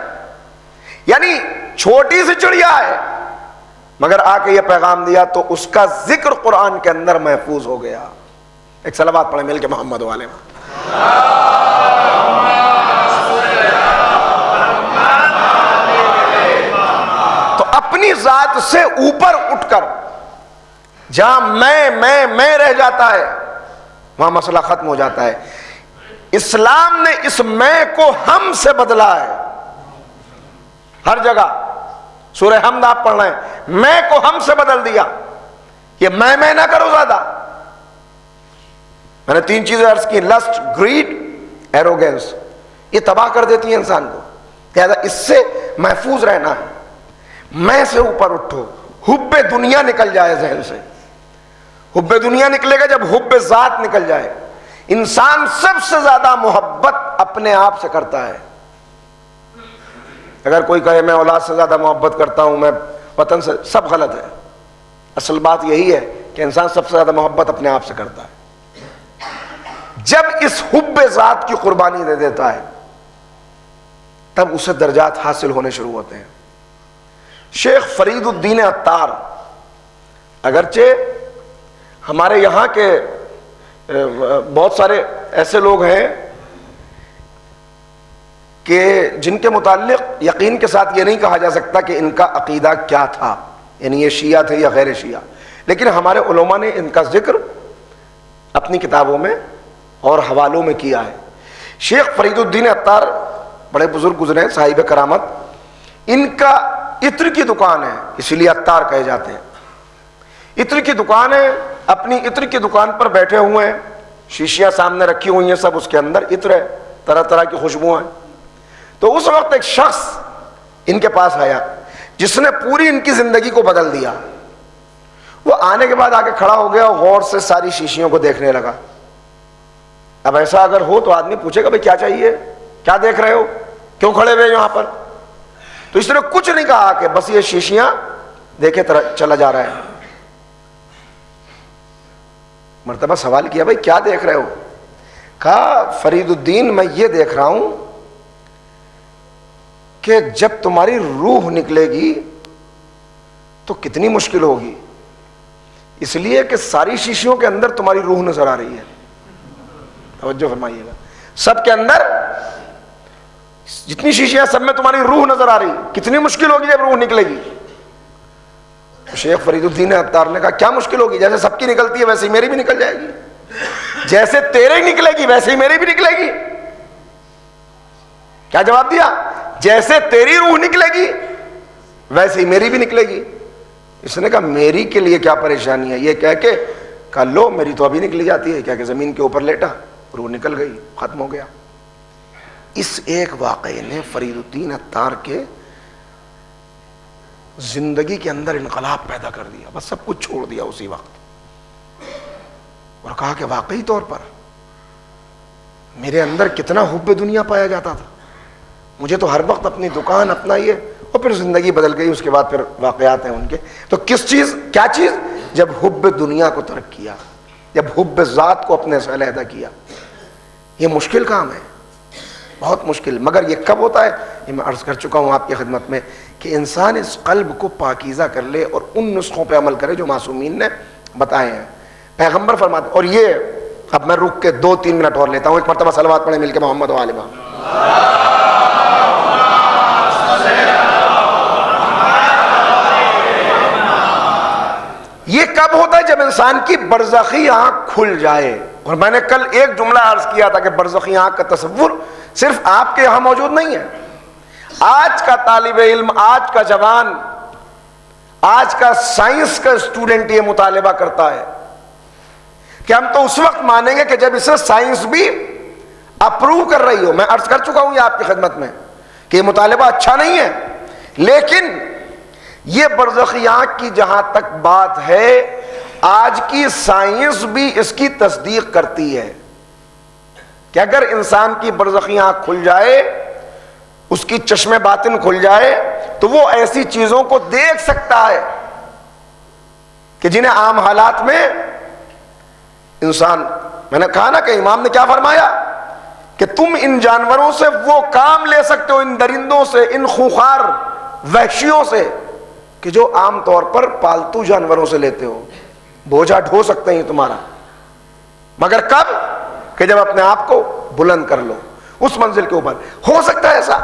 یعنی چھوٹی سی چڑیا ہے مگر آ کے یہ پیغام دیا تو اس کا ذکر قرآن کے اندر محفوظ ہو گیا۔ ایک صلوات پڑھیں مل کے محمد والے میں۔ تو اپنی ذات سے اوپر اٹھ کر جہاں میں رہ جاتا ہے وہاں مسئلہ ختم ہو جاتا ہے۔ اسلام نے اس میں کو ہم سے بدلا ہے، ہر جگہ سورہ حمد آپ پڑھ رہے ہیں، میں کو ہم سے بدل دیا۔ یہ میں نہ کرو زیادہ۔ میں نے 3 چیزیں عرض کی، لسٹ، گریڈ، ایروگینس، یہ تباہ کر دیتی ہیں انسان کو، لہذا اس سے محفوظ رہنا ہے۔ میں سے اوپر اٹھو، حب دنیا نکل جائے ذہن سے۔ حب دنیا نکلے گا جب حب ذات نکل جائے۔ انسان سب سے زیادہ محبت اپنے آپ سے کرتا ہے۔ اگر کوئی کہے میں اولاد سے زیادہ محبت کرتا ہوں، میں وطن سے، سب غلط ہے۔ اصل بات یہی ہے کہ انسان سب سے زیادہ محبت اپنے آپ سے کرتا ہے۔ جب اس حب ذات کی قربانی دے دیتا ہے تب اسے درجات حاصل ہونے شروع ہوتے ہیں۔ شیخ فرید الدین عطار، اگرچہ ہمارے یہاں کے بہت سارے ایسے لوگ ہیں کہ جن کے متعلق یقین کے ساتھ یہ نہیں کہا جا سکتا کہ ان کا عقیدہ کیا تھا، یعنی یہ شیعہ تھے یا غیر شیعہ، لیکن ہمارے علماء نے ان کا ذکر اپنی کتابوں میں اور حوالوں میں کیا ہے۔ شیخ فرید الدین عطار بڑے بزرگ گزرے ہیں، صاحب کرامت۔ ان کا عطر کی دکان ہے، اسی لیے عطار کہے جاتے ہیں۔ عطر کی دکان ہے، اپنی عطر کی دکان پر بیٹھے ہوئے ہیں، شیشیاں سامنے رکھی ہوئی ہیں، سب اس کے اندر عطر ہے، طرح طرح کی خوشبوئیں ہیں۔ تو اس وقت ایک شخص ان کے پاس آیا جس نے پوری ان کی زندگی کو بدل دیا۔ وہ آنے کے بعد آگے کھڑا ہو گیا اور غور سے ساری شیشیوں کو دیکھنے لگا۔ اب ایسا اگر ہو تو آدمی پوچھے گا بھائی کیا چاہیے، کیا دیکھ رہے ہو، کیوں کھڑے ہوئے یہاں پر؟ تو اس نے کچھ نہیں کہا کہ بس یہ شیشیاں دیکھے چلا جا رہا ہے۔ مرتبہ سوال کیا بھائی کیا دیکھ رہے ہو؟ کہا فرید الدین میں یہ دیکھ رہا ہوں کہ جب تمہاری روح نکلے گی تو کتنی مشکل ہوگی، اس لیے کہ ساری شیشیوں کے اندر تمہاری روح نظر آ رہی ہے۔ توجہ فرمائیے گا، سب کے اندر جتنی شیشیاں سب میں تمہاری روح نظر آ رہی، کتنی مشکل ہوگی جب روح نکلے گی. شیخ فرید الدین عطار نے کہا کیا مشکل ہوگی؟ جیسے سب کی نکلتی ہے ویسے ہی میری بھی نکل جائے گی. جیسے تیرے ہی نکلے گی ویسے ہی میری بھی نکلے گی. کیا جواب دیا؟ جیسے تیری روح نکلے گی ویسے ہی میری بھی نکلے گی. اس نے کہا میری کے لیے کیا پریشانی ہے؟ یہ کہہ کے کہا لو میری تو ابھی نکلی جاتی ہے. کیا کہ زمین کے اوپر لیٹا، روح نکل گئی، ختم ہو گیا. اس ایک واقعے نے فرید الدین عطار کے زندگی کے اندر انقلاب پیدا کر دیا. بس سب کچھ چھوڑ دیا اسی وقت اور کہا کہ واقعی طور پر میرے اندر کتنا حب دنیا پایا جاتا تھا. مجھے تو ہر وقت اپنی دکان، اپنا یہ، اور پھر زندگی بدل گئی. اس کے بعد پھر واقعات ہیں ان کے. تو کس چیز، کیا چیز؟ جب حب دنیا کو ترک کیا، جب حب ذات کو اپنے سے علیحدہ کیا. یہ مشکل کام ہے، بہت مشکل. مگر یہ کب ہوتا ہے؟ یہ میں عرض کر چکا ہوں آپ کی خدمت میں کہ انسان اس قلب کو پاکیزہ کر لے اور ان نسخوں پہ عمل کرے جو معصومین نے بتائے ہیں. پیغمبر فرماتے، اور یہ اب میں رک کے 2-3 منٹ اور لیتا ہوں. ایک مرتبہ صلوات پڑھیں مل کے محمد و آل محمد. یہ کب ہوتا ہے؟ جب انسان کی برزخی آنکھ کھل جائے. اور میں نے کل ایک جملہ عرض کیا تھا کہ برزخی آنکھ کا تصور صرف آپ کے یہاں موجود نہیں ہے. آج کا طالب علم، آج کا جوان، آج کا سائنس کا اسٹوڈنٹ یہ مطالبہ کرتا ہے کہ ہم تو اس وقت مانیں گے کہ جب اسے سائنس بھی اپروو کر رہی ہو. میں عرض کر چکا ہوں یہ آپ کی خدمت میں کہ یہ مطالبہ اچھا نہیں ہے، لیکن یہ برزخی آنکھ کی جہاں تک بات ہے، آج کی سائنس بھی اس کی تصدیق کرتی ہے کہ اگر انسان کی برزخی آنکھ کھل جائے، اس کی چشم باطن کھل جائے، تو وہ ایسی چیزوں کو دیکھ سکتا ہے کہ جنہیں عام حالات میں انسان، میں نے کہا نا کہ امام نے کیا فرمایا کہ تم ان جانوروں سے وہ کام لے سکتے ہو، ان درندوں سے، ان خوخار وحشیوں سے، کہ جو عام طور پر پالتو جانوروں سے لیتے ہو. بوجھا ڈھو سکتے ہیں تمہارا، مگر کب؟ کہ جب اپنے آپ کو بلند کر لو اس منزل کے اوپر. ہو سکتا ہے ایسا.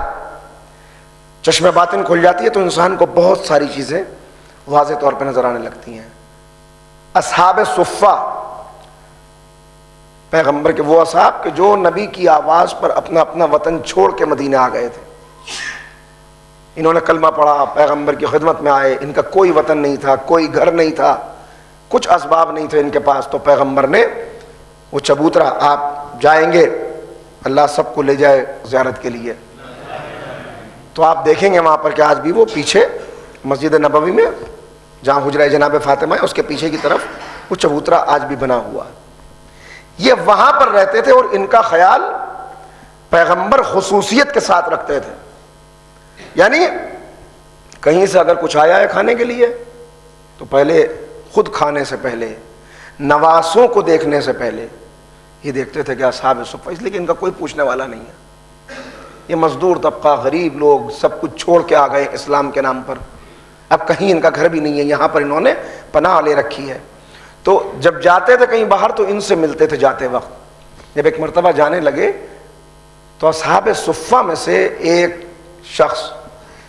چشم باطن کھل جاتی ہے تو انسان کو بہت ساری چیزیں واضح طور پہ نظر آنے لگتی ہیں. اصحاب صفہ، پیغمبر کے وہ اصحاب کہ جو نبی کی آواز پر اپنا اپنا وطن چھوڑ کے مدینہ آ گئے تھے. انہوں نے کلمہ پڑھا، پیغمبر کی خدمت میں آئے. ان کا کوئی وطن نہیں تھا، کوئی گھر نہیں تھا، کچھ اسباب نہیں تھے ان کے پاس. تو پیغمبر نے وہ چبوترا، آپ جائیں گے، اللہ سب کو لے جائے زیارت کے لیے. تو آپ دیکھیں گے وہاں پر کہ آج بھی وہ پیچھے مسجد نبوی میں جہاں حجرہ جناب فاطمہ ہے اس کے پیچھے کی طرف وہ چبوترا آج بھی بنا ہوا. یہ وہاں پر رہتے تھے اور ان کا خیال پیغمبر خصوصیت کے ساتھ رکھتے تھے. یعنی کہیں سے اگر کچھ آیا ہے کھانے کے لیے تو پہلے خود کھانے سے پہلے، نواسوں کو دیکھنے سے پہلے یہ دیکھتے تھے کہ اصحاب صفہ، اس لیے کہ ان کا کوئی پوچھنے والا نہیں ہے. یہ مزدور طبقہ، غریب لوگ سب کچھ چھوڑ کے آ گئے اسلام کے نام پر. اب کہیں ان کا گھر بھی نہیں ہے، یہاں پر انہوں نے پناہ لے رکھی ہے. تو جب جاتے تھے کہیں باہر تو ان سے ملتے تھے جاتے وقت. جب ایک مرتبہ جانے لگے تو اصحاب صفہ میں سے ایک شخص،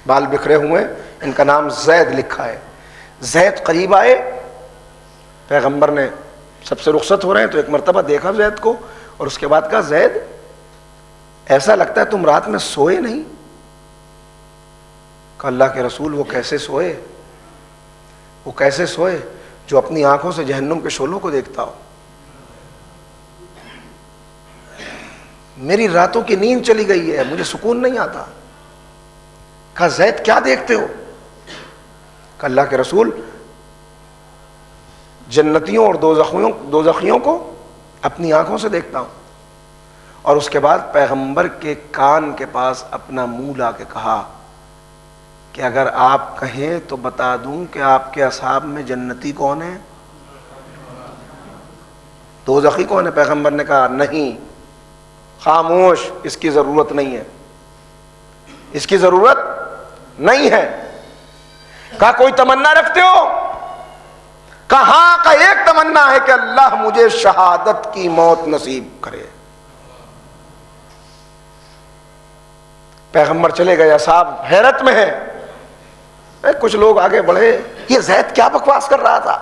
بال بکھرے ہوئے، ان کا نام زید لکھا ہے. زید قریب آئے، پیغمبر نے سب سے رخصت ہو رہے ہیں تو ایک مرتبہ دیکھا زید کو اور اس کے بعد کہا زید ایسا لگتا ہے تم رات میں سوئے نہیں. کہ اللہ کے رسول وہ کیسے سوئے؟ وہ کیسے سوئے جو اپنی آنکھوں سے جہنم کے شعلوں کو دیکھتا ہو. میری راتوں کی نیند چلی گئی ہے، مجھے سکون نہیں آتا. کہا زید کیا دیکھتے ہو؟ کہ اللہ کے رسول جنتیوں اور دوزخیوں کو اپنی آنکھوں سے دیکھتا ہوں. اور اس کے بعد پیغمبر کے کان کے پاس اپنا منہ لا کے کہا کہ اگر آپ کہیں تو بتا دوں کہ آپ کے اصحاب میں جنتی کون ہے، دوزخی کون ہے؟ پیغمبر نے کہا نہیں، خاموش، اس کی ضرورت نہیں ہے، اس کی ضرورت نہیں ہے. کہا کوئی تمنا رکھتے ہو؟ کہا ہاں. کا ایک تمنا ہے کہ اللہ مجھے شہادت کی موت نصیب کرے. پیغمبر چلے گئے، اصحاب حیرت میں ہیں۔ کچھ لوگ آگے بڑھے، یہ زید کیا بکواس کر رہا تھا،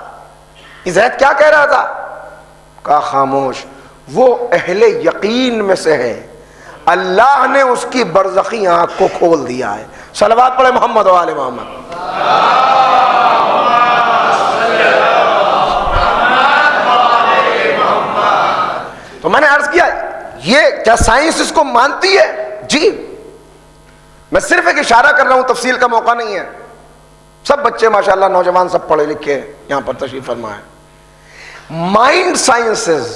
یہ زید کیا کہہ رہا تھا؟ کہا خاموش، وہ اہل یقین میں سے ہے، اللہ نے اس کی برزخی آنکھ کو کھول دیا ہے۔ صلوات پڑھے محمد و آل محمد۔ تو میں نے عرض کیا یہ کیا سائنس اس کو مانتی ہے؟ جی، میں صرف ایک اشارہ کر رہا ہوں، تفصیل کا موقع نہیں ہے۔ سب بچے ماشاءاللہ نوجوان سب پڑھے لکھے یہاں پر تشریف فرما ہے۔ مائنڈ سائنسز،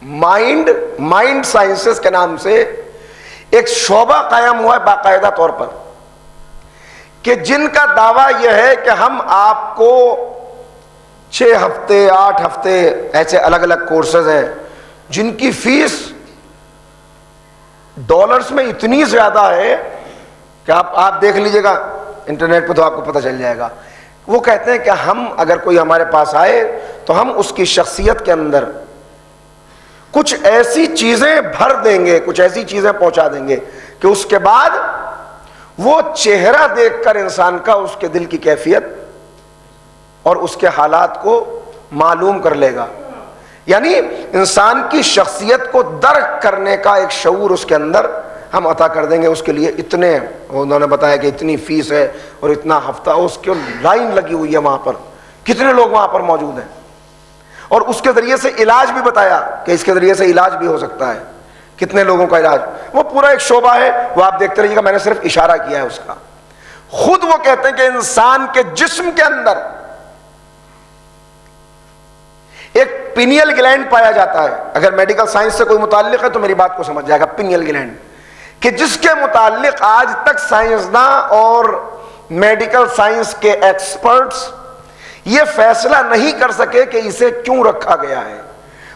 مائنڈ سائنسز کے نام سے ایک شعبہ قائم ہوا ہے باقاعدہ طور پر، کہ جن کا دعویٰ یہ ہے کہ ہم آپ کو 6 ہفتے 8 ہفتے ایسے الگ الگ کورسز ہیں جن کی فیس ڈالرز میں اتنی زیادہ ہے کہ آپ دیکھ لیجئے گا انٹرنیٹ پہ تو آپ کو پتہ چل جائے گا۔ وہ کہتے ہیں کہ ہم اگر کوئی ہمارے پاس آئے تو ہم اس کی شخصیت کے اندر کچھ ایسی چیزیں بھر دیں گے، کچھ ایسی چیزیں پہنچا دیں گے کہ اس کے بعد وہ چہرہ دیکھ کر انسان کا اس کے دل کی کیفیت اور اس کے حالات کو معلوم کر لے گا۔ یعنی انسان کی شخصیت کو درک کرنے کا ایک شعور اس کے اندر ہم عطا کر دیں گے۔ اس کے لیے اتنے، انہوں نے بتایا کہ اتنی فیس ہے اور اتنا ہفتہ، اس کی لائن لگی ہوئی ہے وہاں پر، کتنے لوگ وہاں پر موجود ہیں، اور اس کے ذریعے سے علاج بھی بتایا کہ اس کے ذریعے سے علاج بھی ہو سکتا ہے، کتنے لوگوں کا علاج، وہ پورا ایک شعبہ ہے، وہ آپ دیکھتے رہیے گا، میں نے صرف اشارہ کیا ہے اس کا۔ خود وہ کہتے ہیں کہ انسان کے جسم کے اندر ایک پینیل گلینڈ پایا جاتا ہے، اگر میڈیکل سائنس سے کوئی متعلق ہے تو میری بات کو سمجھ جائے گا، پینیل گلینڈ، کہ جس کے متعلق آج تک سائنسداں اور میڈیکل سائنس کے ایکسپرٹس یہ فیصلہ نہیں کر سکے کہ اسے کیوں رکھا گیا ہے۔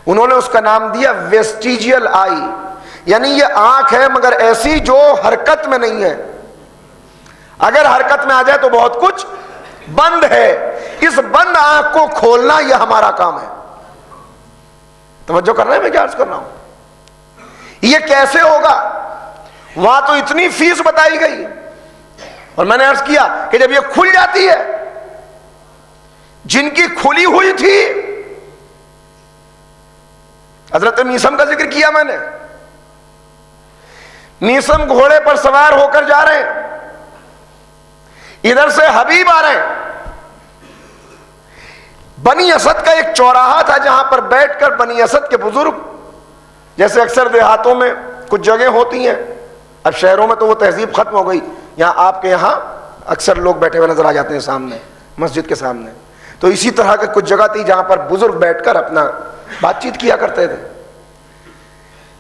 انہوں نے اس کا نام دیا ویسٹیجیل آئی، یعنی یہ آنکھ ہے مگر ایسی جو حرکت میں نہیں ہے، اگر حرکت میں آ جائے تو بہت کچھ بند ہے، اس بند آنکھ کو کھولنا یہ ہمارا کام ہے۔ توجہ کر رہے ہیں میں کیا عرض کر رہا ہوں؟ یہ کیسے ہوگا؟ وہاں تو اتنی فیس بتائی گئی، اور میں نے عرض کیا کہ جب یہ کھل جاتی ہے، جن کی کھلی ہوئی تھی، حضرت میثم کا ذکر کیا میں نے، میثم گھوڑے پر سوار ہو کر جا رہے ہیں، ادھر سے حبیب آ رہے ہیں، بنی اسد کا ایک چوراہا تھا جہاں پر بیٹھ کر بنی اسد کے بزرگ، جیسے اکثر دیہاتوں میں کچھ جگہ ہوتی ہیں، اب شہروں میں تو وہ تہذیب ختم ہو گئی، یہاں آپ کے یہاں اکثر لوگ بیٹھے ہوئے نظر آ جاتے ہیں سامنے، مسجد کے سامنے، تو اسی طرح کی کچھ جگہ تھی جہاں پر بزرگ بیٹھ کر اپنا بات چیت کیا کرتے تھے۔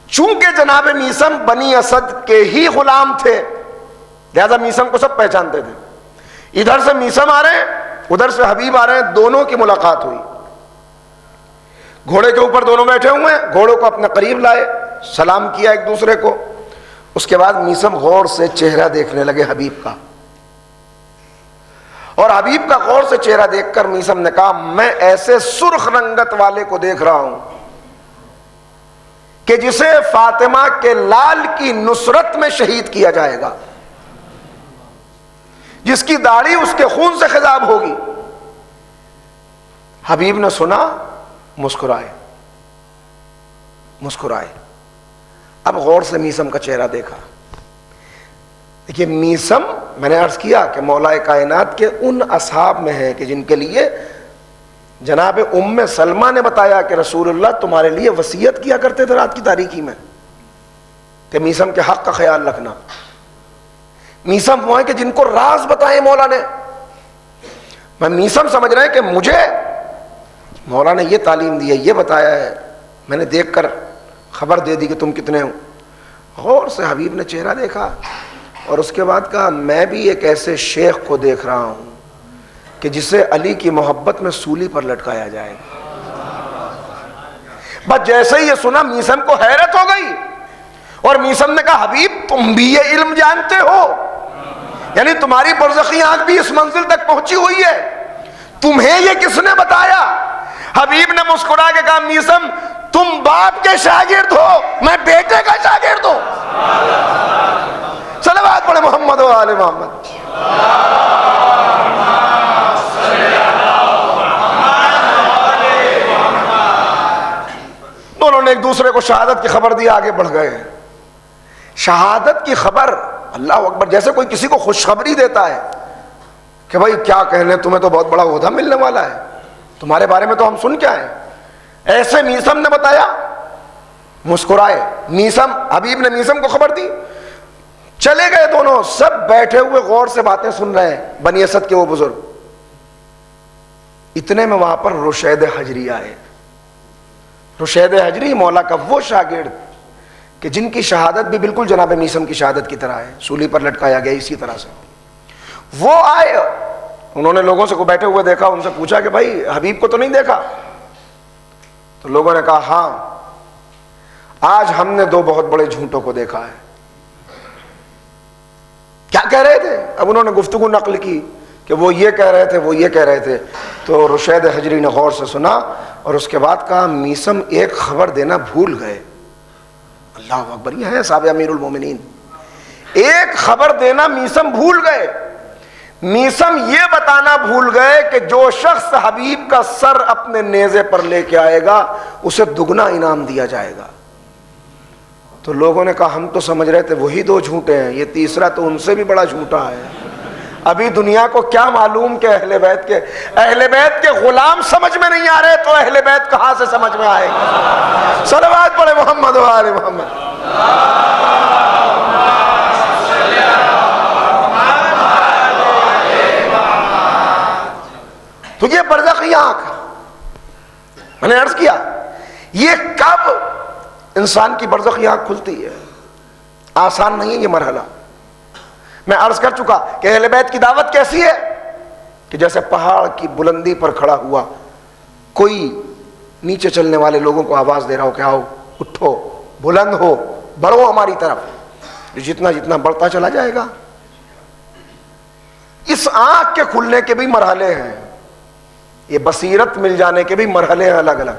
چونکہ جناب میثم بنی اسد کے ہی غلام تھے، لہذا میثم کو سب پہچانتے تھے۔ ادھر سے میثم آ رہے ہیں، ادھر سے حبیب آ رہے ہیں، دونوں کی ملاقات ہوئی، گھوڑے کے اوپر دونوں بیٹھے ہوئے ہیں، گھوڑوں کو اپنے قریب لائے، سلام کیا ایک دوسرے کو، اس کے بعد میثم غور سے چہرہ دیکھنے لگے حبیب کا، اور حبیب کا غور سے چہرہ دیکھ کر میثم نے کہا میں ایسے سرخ رنگت والے کو دیکھ رہا ہوں کہ جسے فاطمہ کے لال کی نصرت میں شہید کیا جائے گا، جس کی داڑھی اس کے خون سے خضاب ہوگی۔ حبیب نے سنا، مسکرائے، اب غور سے میثم کا چہرہ دیکھا۔ دیکھیے میثم، میں نے عرض کیا کہ مولا کائنات کے ان اصحاب میں ہے کہ جن کے لیے جناب ام سلمہ نے بتایا کہ رسول اللہ تمہارے لیے وصیت کیا کرتے تھے رات کی تاریکی میں کہ میثم کے حق کا خیال رکھنا۔ میثم وہ ہے کہ جن کو راز بتائے مولا نے۔ میں میثم سمجھ رہے ہیں کہ مجھے مولا نے یہ تعلیم دی ہے، یہ بتایا ہے، میں نے دیکھ کر خبر دے دی کہ تم کتنے ہو۔ غور سے حبیب نے چہرہ دیکھا اور اس کے بعد کہا میں بھی ایک ایسے شیخ کو دیکھ رہا ہوں کہ جسے علی کی محبت میں سولی پر لٹکایا جائے گا۔ بس جیسے ہی یہ سنا میثم کو حیرت ہو گئی، اور میثم نے کہا حبیب تم بھی یہ علم جانتے ہو، یعنی تمہاری برزخی آنکھ بھی اس منزل تک پہنچی ہوئی ہے، تمہیں یہ کس نے بتایا؟ حبیب نے مسکرا کے کہا میثم تم باپ کے شاگرد ہو، میں بیٹے کا شاگرد ہوں۔ آل محمد۔ دونوں نے ایک دوسرے کو شہادت کی خبر دی، آگے بڑھ گئے۔ شہادت کی خبر، اللہ اکبر، جیسے کوئی کسی کو خوشخبری دیتا ہے کہ بھائی کیا کہنے، تمہیں تو بہت بڑا عہدہ ملنے والا ہے، تمہارے بارے میں تو ہم سن کے آئے۔ ایسے میثم نے بتایا، مسکرائے میثم، حبیب نے میثم کو خبر دی، چلے گئے دونوں، سب بیٹھے ہوئے غور سے باتیں سن رہے ہیں، بنی اسد کے وہ بزرگ۔ اتنے میں وہاں پر رشید حجری آئے۔ رشید حجری مولا کا وہ شاگرد کہ جن کی شہادت بھی بالکل جناب میثم کی شہادت کی طرح ہے، سولی پر لٹکایا گیا اسی طرح سے۔ وہ آئے، انہوں نے لوگوں سے کو بیٹھے ہوئے دیکھا، ان سے پوچھا کہ بھائی حبیب کو تو نہیں دیکھا؟ تو لوگوں نے کہا ہاں، آج ہم نے دو بہت بڑے جھوٹوں کو دیکھا ہے۔ کیا کہہ رہے تھے؟ اب انہوں نے گفتگو نقل کی کہ وہ یہ کہہ رہے تھے، وہ یہ کہہ رہے تھے۔ تو رشید حجری نے غور سے سنا اور اس کے بعد کہا میثم ایک خبر دینا بھول گئے۔ اللہ اکبر، یہ ہے صاحب امیر المومنین، ایک خبر دینا میثم بھول گئے۔ میثم یہ بتانا بھول گئے کہ جو شخص حبیب کا سر اپنے نیزے پر لے کے آئے گا اسے دگنا انعام دیا جائے گا۔ تو لوگوں نے کہا ہم تو سمجھ رہے تھے وہی دو جھوٹے ہیں، یہ تیسرا تو ان سے بھی بڑا جھوٹا ہے۔ ابھی دنیا کو کیا معلوم کہ اہل بیت کے غلام سمجھ میں نہیں آ رہے، تو اہل بیت کہاں سے سمجھ میں آئے گا؟ صلوات پڑھے محمد و آل محمد۔ تو یہ برزخی آنکھ، میں نے عرض کیا یہ کب انسان کی برزخی آنکھ کھلتی ہے؟ آسان نہیں ہے یہ مرحلہ۔ میں عرض کر چکا کہ اہل بیت کی دعوت کیسی ہے کہ جیسے پہاڑ کی بلندی پر کھڑا ہوا کوئی نیچے چلنے والے لوگوں کو آواز دے رہا ہو کہ آؤ، اٹھو، بلند ہو، بڑھو ہماری طرف، جتنا جتنا بڑھتا چلا جائے گا۔ اس آنکھ کے کھلنے کے بھی مرحلے ہیں، یہ بصیرت مل جانے کے بھی مرحلے ہیں الگ الگ۔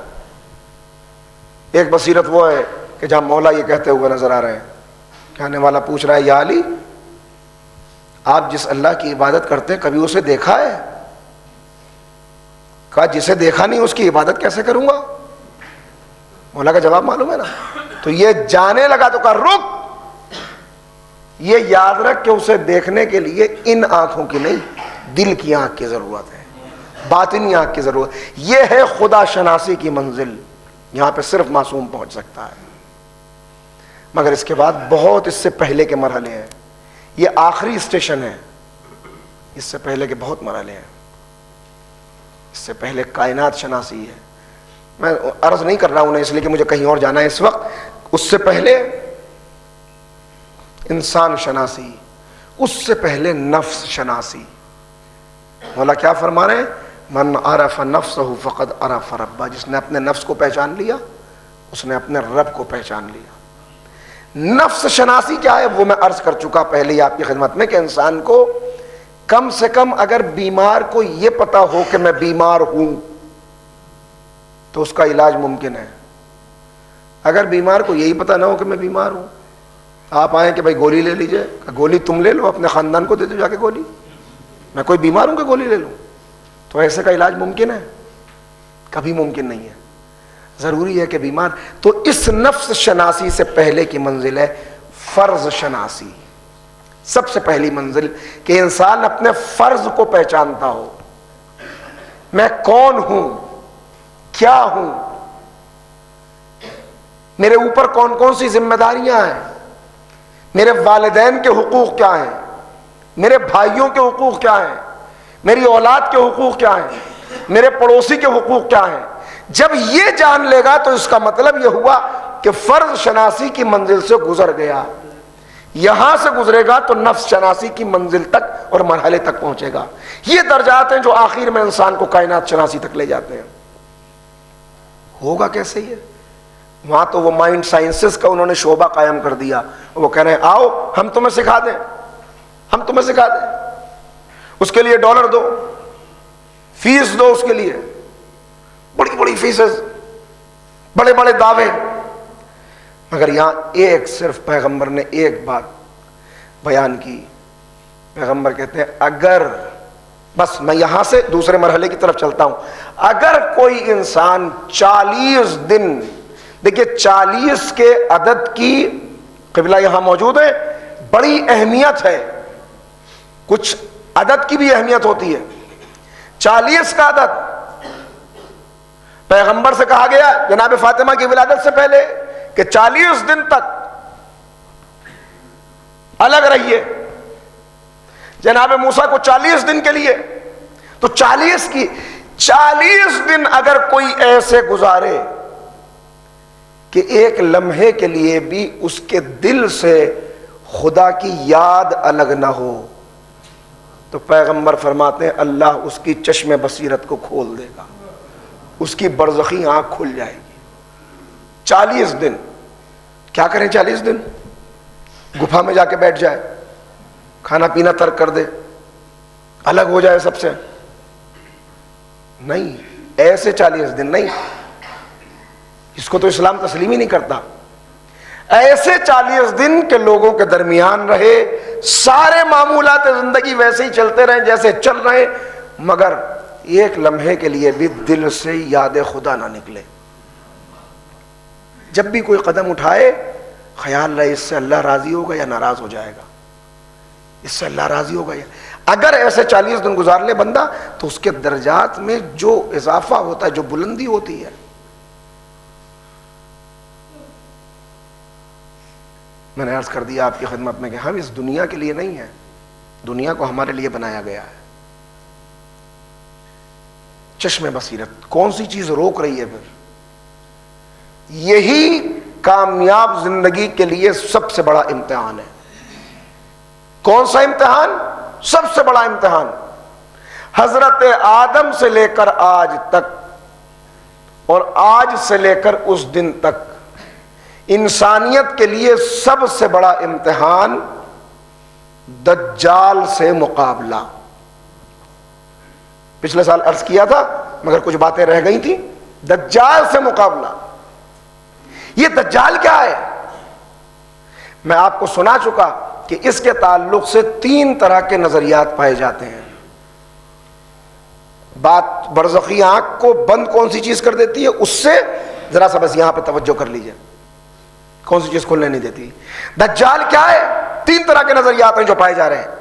ایک بصیرت وہ ہے کہ جہاں مولا یہ کہتے ہوئے نظر آ رہے ہیں، کہنے والا پوچھ رہا ہے یا علی آپ جس اللہ کی عبادت کرتے ہیں کبھی اسے دیکھا ہے؟ کہا جسے دیکھا نہیں اس کی عبادت کیسے کروں گا؟ مولا کا جواب معلوم ہے نا۔ تو یہ جانے لگا تو کہا رک، یہ یاد رکھ کہ اسے دیکھنے کے لیے ان آنکھوں کی نہیں، دل کی آنکھ کی ضرورت ہے، باطنی آنکھ کی ضرورت۔ یہ ہے خدا شناسی کی منزل، یہاں پہ صرف معصوم پہنچ سکتا ہے، مگر اس کے بعد بہت اس سے پہلے کے مرحلے ہیں۔ یہ آخری اسٹیشن ہے، اس سے پہلے کے بہت مرحلے ہیں۔ اس سے پہلے کائنات شناسی ہے، میں عرض نہیں کر رہا ہوں اس لیے کہ مجھے کہیں اور جانا ہے اس وقت۔ اس سے پہلے انسان شناسی، اس سے پہلے نفس شناسی۔ مولا کیا فرما رہے ہیں؟ من عرف نفسہ فقد عرف ربہ، جس نے اپنے نفس کو پہچان لیا اس نے اپنے رب کو پہچان لیا۔ نفس شناسی کیا ہے وہ میں عرض کر چکا پہلے ہی آپ کی خدمت میں کہ انسان کو کم سے کم اگر بیمار کو یہ پتا ہو کہ میں بیمار ہوں تو اس کا علاج ممکن ہے۔ اگر بیمار کو یہی پتا نہ ہو کہ میں بیمار ہوں، آپ آئیں کہ بھائی گولی لے لیجئے، گولی تم لے لو، اپنے خاندان کو دے دو جا کے گولی، میں کوئی بیمار ہوں کہ گولی لے لوں، تو ایسے کا علاج ممکن ہے؟ کبھی ممکن نہیں ہے۔ ضروری ہے کہ بیمار، تو اس نفس شناسی سے پہلے کی منزل ہے فرض شناسی۔ سب سے پہلی منزل کہ انسان اپنے فرض کو پہچانتا ہو، میں کون ہوں، کیا ہوں، میرے اوپر کون کون سی ذمہ داریاں ہیں، میرے والدین کے حقوق کیا ہیں، میرے بھائیوں کے حقوق کیا ہیں، میری اولاد کے حقوق کیا ہیں، میرے پڑوسی کے حقوق کیا ہیں۔ جب یہ جان لے گا تو اس کا مطلب یہ ہوا کہ فرض شناسی کی منزل سے گزر گیا۔ یہاں سے گزرے گا تو نفس شناسی کی منزل تک اور مرحلے تک پہنچے گا۔ یہ درجات ہیں جو آخر میں انسان کو کائنات شناسی تک لے جاتے ہیں۔ ہوگا کیسے یہ؟ وہاں تو وہ مائنڈ سائنسز کا انہوں نے شعبہ قائم کر دیا، وہ کہہ رہے ہیں آؤ ہم تمہیں سکھا دیں، ہم تمہیں سکھا دیں، اس کے لیے ڈالر دو، فیس دو، اس کے لیے بڑی بڑی فیسز، بڑے بڑے دعوے۔ مگر یہاں ایک صرف پیغمبر نے ایک بات بیان کی پیغمبر کہتے ہیں اگر، بس میں یہاں سے دوسرے مرحلے کی طرف چلتا ہوں، اگر کوئی انسان 40 دن، دیکھیے 40 کے عدد کی، قبلہ یہاں موجود ہے، بڑی اہمیت ہے، کچھ عدد کی بھی اہمیت ہوتی ہے۔ 40 کا عدد پیغمبر سے کہا گیا جناب فاطمہ کی ولادت سے پہلے کہ 40 دن تک الگ رہیے، جناب موسیٰ کو 40 دن کے لیے، تو 40 دن اگر کوئی ایسے گزارے کہ ایک لمحے کے لیے بھی اس کے دل سے خدا کی یاد الگ نہ ہو، تو پیغمبر فرماتے ہیں اللہ اس کی چشم بصیرت کو کھول دے گا، اس کی برزخی آنکھ کھل جائے گی۔ 40 دن کیا کریں؟ 40 دن گپھا میں جا کے بیٹھ جائے، کھانا پینا ترک کر دے، الگ ہو جائے سب سے؟ نہیں، ایسے 40 دن نہیں، اس کو تو اسلام تسلیم ہی نہیں کرتا۔ ایسے 40 دن کے لوگوں کے درمیان رہے، سارے معمولات زندگی ویسے ہی چلتے رہے جیسے چل رہے، مگر ایک لمحے کے لیے بھی دل سے یاد خدا نہ نکلے۔ جب بھی کوئی قدم اٹھائے خیال رہے اس سے اللہ راضی ہوگا یا ناراض ہو جائے گا، اس سے اللہ راضی ہوگا یا، اگر ایسے 40 دن گزار لے بندہ تو اس کے درجات میں جو اضافہ ہوتا ہے، جو بلندی ہوتی ہے۔ میں نے عرض کر دیا آپ کی خدمت میں کہ ہم اس دنیا کے لیے نہیں ہیں، دنیا کو ہمارے لیے بنایا گیا ہے۔ چشم بصیرت کون سی چیز روک رہی ہے؟ پھر یہی کامیاب زندگی کے لیے سب سے بڑا امتحان ہے۔ کون سا امتحان؟ سب سے بڑا امتحان حضرت آدم سے لے کر آج تک، اور آج سے لے کر اس دن تک انسانیت کے لیے سب سے بڑا امتحان دجال سے مقابلہ۔ پچھلے سال عرض کیا تھا مگر کچھ باتیں رہ گئی تھیں، دجال سے مقابلہ۔ یہ دجال کیا ہے؟ میں آپ کو سنا چکا کہ اس کے تعلق سے 3 طرح کے نظریات پائے جاتے ہیں۔ بات برزخی آنکھ کو بند کون سی چیز کر دیتی ہے، اس سے ذرا سا بس یہاں پہ توجہ کر لیجئے، کون سی چیز کھلنے نہیں دیتی۔ دجال کیا ہے؟ 3 طرح کے نظریات ہیں جو پائے جا رہے ہیں۔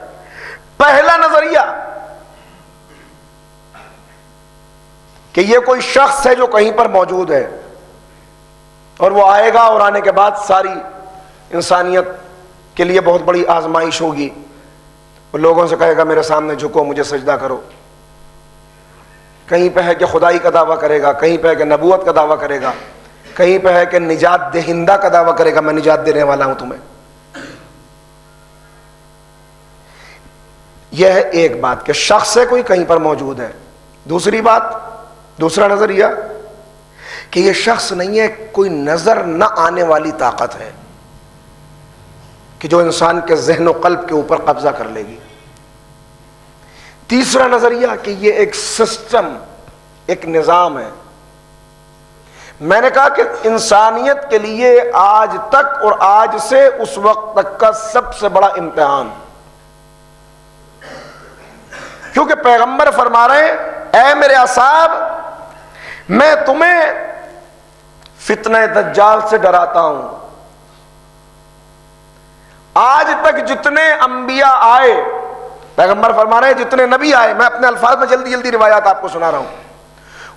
پہلا نظریہ کہ یہ کوئی شخص ہے جو کہیں پر موجود ہے اور وہ آئے گا، اور آنے کے بعد ساری انسانیت کے لیے بہت بڑی آزمائش ہوگی، وہ لوگوں سے کہے گا میرے سامنے جھکو، مجھے سجدہ کرو۔ کہیں پہ ہے کہ خدائی کا دعویٰ کرے گا، کہیں پہ ہے کہ نبوت کا دعویٰ کرے گا، کہیں پہ ہے کہ نجات دہندہ کا دعویٰ کرے گا، میں نجات دینے والا ہوں تمہیں۔ یہ ہے ایک بات کہ شخص ہے کوئی کہیں پر موجود ہے۔ دوسری بات، دوسرا نظریہ کہ یہ شخص نہیں ہے، کوئی نظر نہ آنے والی طاقت ہے کہ جو انسان کے ذہن و قلب کے اوپر قبضہ کر لے گی۔ تیسرا نظریہ کہ یہ ایک سسٹم، ایک نظام ہے۔ میں نے کہا کہ انسانیت کے لیے آج تک اور آج سے اس وقت تک کا سب سے بڑا امتحان، کیونکہ پیغمبر فرما رہے ہیں اے میرے اصحاب میں تمہیں فتنہ دجال سے ڈراتا ہوں۔ آج تک جتنے انبیاء آئے، پیغمبر فرما رہے ہیں جتنے نبی آئے، میں اپنے الفاظ میں جلدی جلدی روایات آپ کو سنا رہا ہوں،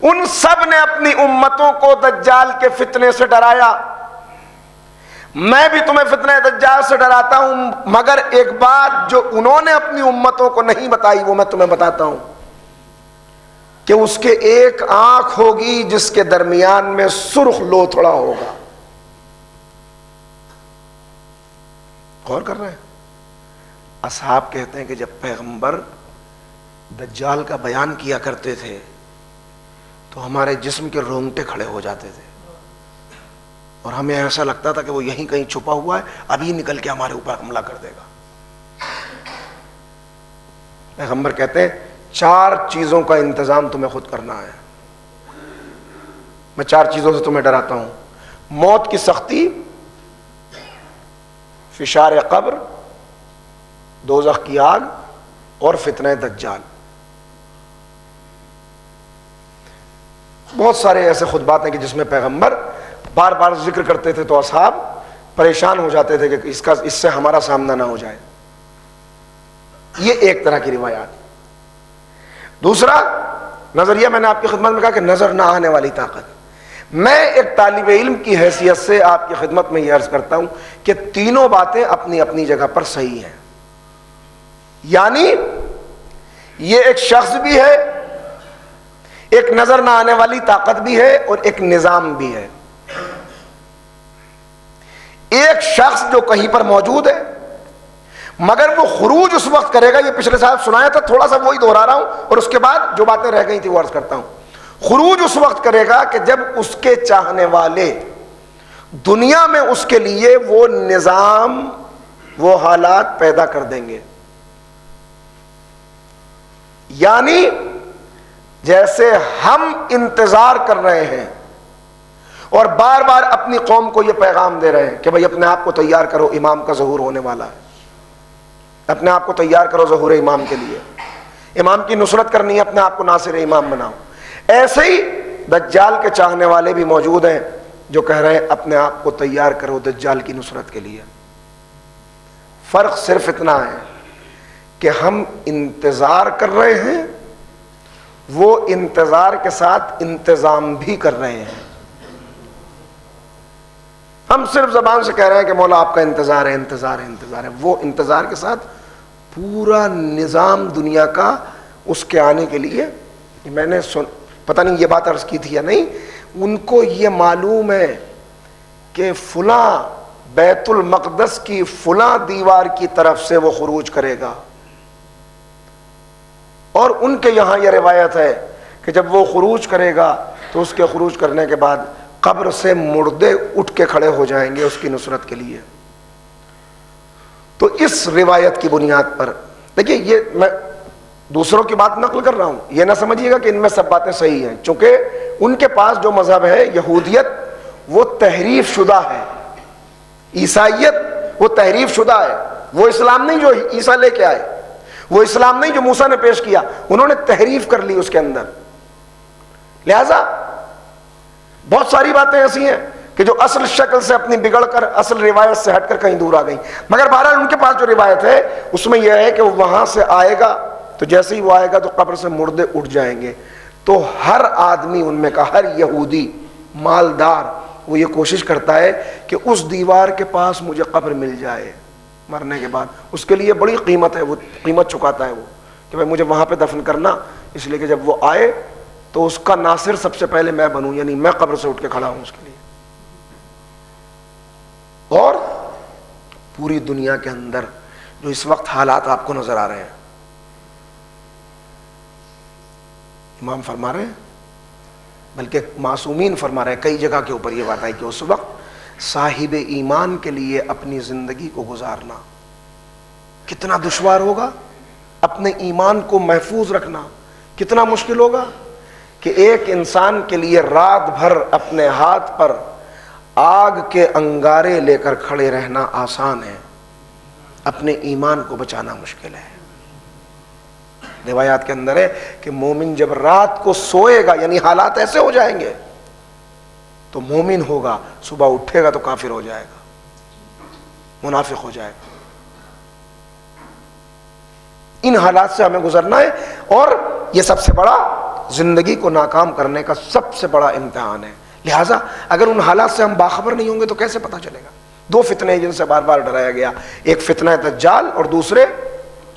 ان سب نے اپنی امتوں کو دجال کے فتنے سے ڈرایا۔ میں بھی تمہیں فتنہ دجال سے ڈراتا ہوں، مگر ایک بات جو انہوں نے اپنی امتوں کو نہیں بتائی وہ میں تمہیں بتاتا ہوں کہ اس کے ایک آنکھ ہوگی جس کے درمیان میں سرخ لوتھڑا ہوگا۔ غور کر رہے ہیں؟ اصحاب کہتے ہیں کہ جب پیغمبر دجال کا بیان کیا کرتے تھے تو ہمارے جسم کے رونگٹے کھڑے ہو جاتے تھے، اور ہمیں ایسا لگتا تھا کہ وہ یہیں کہیں چھپا ہوا ہے، ابھی نکل کے ہمارے اوپر حملہ کر دے گا۔ پیغمبر کہتے ہیں 4 چیزوں کا انتظام تمہیں خود کرنا ہے، میں 4 چیزوں سے تمہیں ڈراتا ہوں: موت کی سختی، فشار قبر، دوزخ کی آگ اور فتنہ دجال. بہت سارے ایسے خطبات ہیں کہ جس میں پیغمبر بار بار ذکر کرتے تھے تو اصحاب پریشان ہو جاتے تھے کہ اس سے ہمارا سامنا نہ ہو جائے. یہ ایک طرح کی روایات. دوسرا نظریہ میں نے آپ کی خدمت میں کہا کہ نظر نہ آنے والی طاقت. میں ایک طالب علم کی حیثیت سے آپ کی خدمت میں یہ عرض کرتا ہوں کہ تینوں باتیں اپنی اپنی جگہ پر صحیح ہیں. یعنی یہ ایک شخص بھی ہے, ایک نظر نہ آنے والی طاقت بھی ہے, اور ایک نظام بھی ہے. ایک شخص جو کہیں پر موجود ہے مگر وہ خروج اس وقت کرے گا, یہ پچھلے سال سنایا تھا, تھوڑا سا وہی دہرا رہا ہوں, اور اس کے بعد جو باتیں رہ گئی تھی وہ عرض کرتا ہوں. خروج اس وقت کرے گا کہ جب اس کے چاہنے والے دنیا میں اس کے لیے وہ نظام, وہ حالات پیدا کر دیں گے. یعنی جیسے ہم انتظار کر رہے ہیں اور بار بار اپنی قوم کو یہ پیغام دے رہے ہیں کہ بھئی اپنے آپ کو تیار کرو, امام کا ظہور ہونے والا ہے, اپنے آپ کو تیار کرو ظہور امام کے لیے, امام کی نصرت کرنی ہے, اپنے آپ کو ناصر امام بناؤ. ایسے ہی دجال کے چاہنے والے بھی موجود ہیں جو کہہ رہے ہیں اپنے آپ کو تیار کرو دجال کی نصرت کے لیے. فرق صرف اتنا ہے کہ ہم انتظار کر رہے ہیں, وہ انتظار کے ساتھ انتظام بھی کر رہے ہیں. ہم صرف زبان سے کہہ رہے ہیں کہ مولا آپ کا انتظار ہے, انتظار ہے, انتظار ہے. وہ انتظار کے ساتھ پورا نظام دنیا کا اس کے آنے کے لیے, میں نے پتہ نہیں یہ بات عرض کی تھی یا نہیں, ان کو یہ معلوم ہے کہ فلاں بیت المقدس کی فلاں دیوار کی طرف سے وہ خروج کرے گا. اور ان کے یہاں یہ روایت ہے کہ جب وہ خروج کرے گا تو اس کے خروج کرنے کے بعد قبر سے مردے اٹھ کے کھڑے ہو جائیں گے اس کی نصرت کے لیے. تو اس روایت کی بنیاد پر دیکھیے, یہ میں دوسروں کی بات نقل کر رہا ہوں, یہ نہ سمجھیے گا کہ ان میں سب باتیں صحیح ہیں, چونکہ ان کے پاس جو مذہب ہے یہودیت وہ تحریف شدہ ہے, عیسائیت وہ تحریف شدہ ہے. وہ اسلام نہیں جو عیسیٰ لے کے آئے, وہ اسلام نہیں جو موسیٰ نے پیش کیا, انہوں نے تحریف کر لی اس کے اندر. لہذا بہت ساری باتیں ایسی ہیں کہ جو اصل شکل سے اپنی بگڑ کر اصل روایت سے ہٹ کر کہیں دور آ گئیں. مگر بہرحال ان کے پاس جو روایت ہے اس میں یہ ہے کہ وہ وہاں سے آئے گا تو جیسے ہی وہ آئے گا تو قبر سے مردے اٹھ جائیں گے. تو ہر آدمی ان میں کا, ہر یہودی مالدار, وہ یہ کوشش کرتا ہے کہ اس دیوار کے پاس مجھے قبر مل جائے مرنے کے بعد. اس کے لیے بڑی قیمت ہے, وہ قیمت چکاتا ہے وہ کہ بھائی مجھے وہاں پہ دفن کرنا, اس لیے کہ جب وہ آئے تو اس کا ناصر سب سے پہلے میں بنوں, یعنی میں قبر سے اٹھ کے کھڑا ہوں اس کے لیے. اور پوری دنیا کے اندر جو اس وقت حالات آپ کو نظر آ رہے ہیں, امام فرما رہے ہیں, بلکہ معصومین فرما رہے ہیں, کئی جگہ کے اوپر یہ بات ہے کہ اس وقت صاحب ایمان کے لیے اپنی زندگی کو گزارنا کتنا دشوار ہوگا, اپنے ایمان کو محفوظ رکھنا کتنا مشکل ہوگا کہ ایک انسان کے لیے رات بھر اپنے ہاتھ پر آگ کے انگارے لے کر کھڑے رہنا آسان ہے, اپنے ایمان کو بچانا مشکل ہے. روایات کے اندر ہے کہ مومن جب رات کو سوئے گا, یعنی حالات ایسے ہو جائیں گے, تو مومن ہوگا, صبح اٹھے گا تو کافر ہو جائے گا, منافق ہو جائے گا. ان حالات سے ہمیں گزرنا ہے, اور یہ سب سے بڑا زندگی کو ناکام کرنے کا سب سے بڑا امتحان ہے. لہٰذا اگر ان حالات سے ہم باخبر نہیں ہوں گے تو کیسے پتہ چلے گا؟ دو فتنے جن سے بار بار ڈرایا گیا, ایک فتنہ دجال اور دوسرے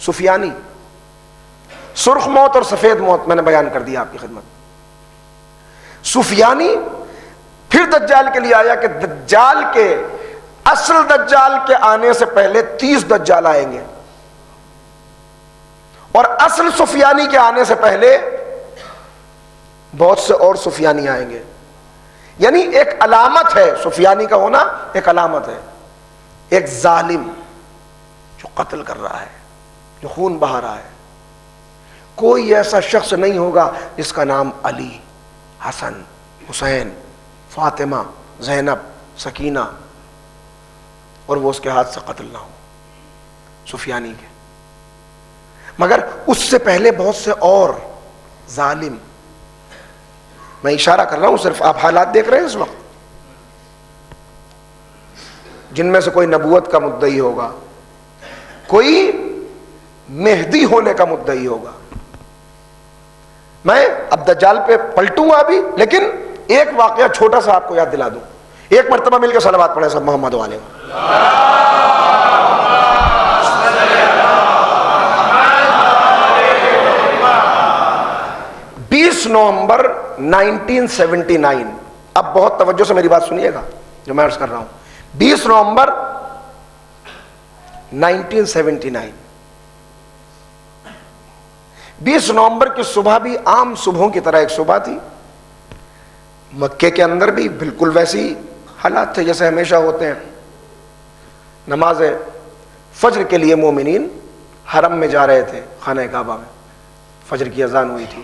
سفیانی. سرخ موت اور سفید موت میں نے بیان کر دیا آپ کی خدمت. سفیانی پھر دجال کے لیے آیا کہ دجال کے, اصل دجال کے آنے سے پہلے 30 دجال آئیں گے, اور اصل سفیانی کے آنے سے پہلے بہت سے اور سفیانی آئیں گے. یعنی ایک علامت ہے سفیانی کا ہونا, ایک علامت ہے. ایک ظالم جو قتل کر رہا ہے, جو خون بہا رہا ہے. کوئی ایسا شخص نہیں ہوگا جس کا نام علی, حسن, حسین, فاطمہ, زینب, سکینہ اور وہ اس کے ہاتھ سے قتل نہ ہو, سفیانی کے. مگر اس سے پہلے بہت سے اور ظالم، میں اشارہ کر رہا ہوں، صرف آپ حالات دیکھ رہے ہیں اس وقت، جن میں سے کوئی نبوت کا مدعی ہوگا، کوئی مہدی ہونے کا مدعی ہوگا. میں اب دجال پہ پلٹوں گا ابھی، لیکن ایک واقعہ چھوٹا سا آپ کو یاد دلا دوں. ایک مرتبہ مل کے صلوات پڑھیں سب محمد والے. 20 نومبر 1979، اب بہت توجہ سے میری بات سنیے گا جو میں عرض کر رہا ہوں. 20 نومبر 1979، 20 نومبر کی صبح بھی عام صبحوں کی طرح ایک صبح تھی. مکے کے اندر بھی بالکل ویسی حالات تھے جیسے ہمیشہ ہوتے ہیں. نماز فجر کے لیے مومنین حرم میں جا رہے تھے، خانہ کعبہ میں. فجر کی اذان ہوئی تھی،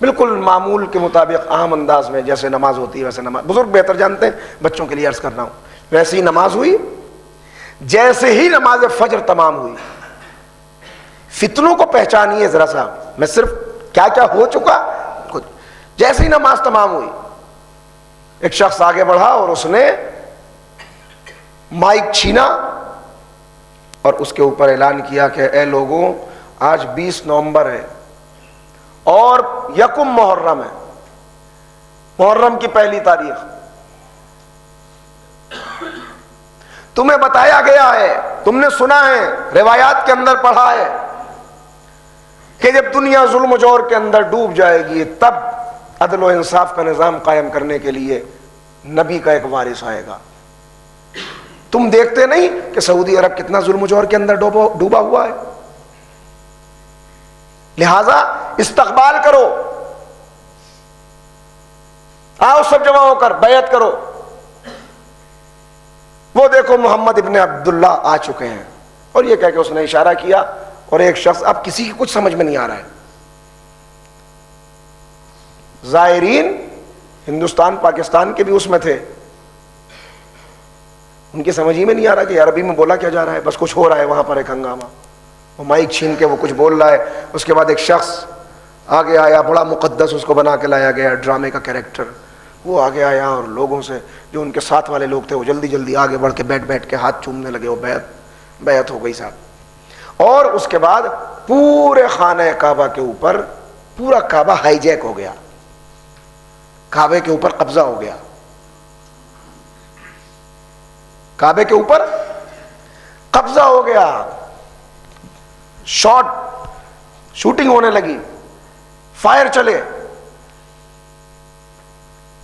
بالکل معمول کے مطابق عام انداز میں جیسے نماز ہوتی ہے ویسے نماز، بزرگ بہتر جانتے ہیں، بچوں کے لیے عرض کر رہا ہوں، ویسے ہی نماز ہوئی. جیسے ہی نماز فجر تمام ہوئی، فتنوں کو پہچانیے ذرا سا، میں صرف کیا کیا ہو چکا کچھ. جیسے ہی نماز تمام ہوئی، ایک شخص آگے بڑھا اور اس نے مائک چھینا اور اس کے اوپر اعلان کیا کہ اے لوگوں، آج 20 نومبر ہے اور یکم محرم ہے، محرم کی پہلی تاریخ. تمہیں بتایا گیا ہے، تم نے سنا ہے، روایات کے اندر پڑھا ہے کہ جب دنیا ظلم و جور کے اندر ڈوب جائے گی تب عدل و انصاف کا نظام قائم کرنے کے لیے نبی کا ایک وارث آئے گا. تم دیکھتے نہیں کہ سعودی عرب کتنا ظلم و جور کے اندر ڈوبا ہوا ہے؟ لہذا استقبال کرو، آؤ سب جمع ہو کر بیعت کرو. وہ دیکھو محمد ابن عبداللہ آ چکے ہیں، اور یہ کہہ کے اس نے اشارہ کیا، اور ایک شخص، اب کسی کی کچھ سمجھ میں نہیں آ رہا ہے. زائرین ہندوستان پاکستان کے بھی اس میں تھے، ان کی سمجھ ہی میں نہیں آ رہا کہ عربی میں بولا کیا جا رہا ہے، بس کچھ ہو رہا ہے وہاں پر ایک ہنگامہ. وہ مائک چھین کے وہ کچھ بول رہا ہے. اس کے بعد ایک شخص آگے آیا، بڑا مقدس اس کو بنا کے لایا گیا، ڈرامے کا کیریکٹر. وہ آگے آیا اور لوگوں سے، جو ان کے ساتھ والے لوگ تھے، وہ جلدی جلدی آگے بڑھ کے بیٹھ کے ہاتھ چومنے لگے. وہ بیعت ہو گئی صاحب. اور اس کے بعد پورے خانہ کعبہ کے اوپر، پورا کعبہ ہائی جیک ہو گیا، کعبے کے اوپر قبضہ ہو گیا. کعبے کے اوپر قبضہ ہو گیا، شوٹنگ ہونے لگی، فائر چلے،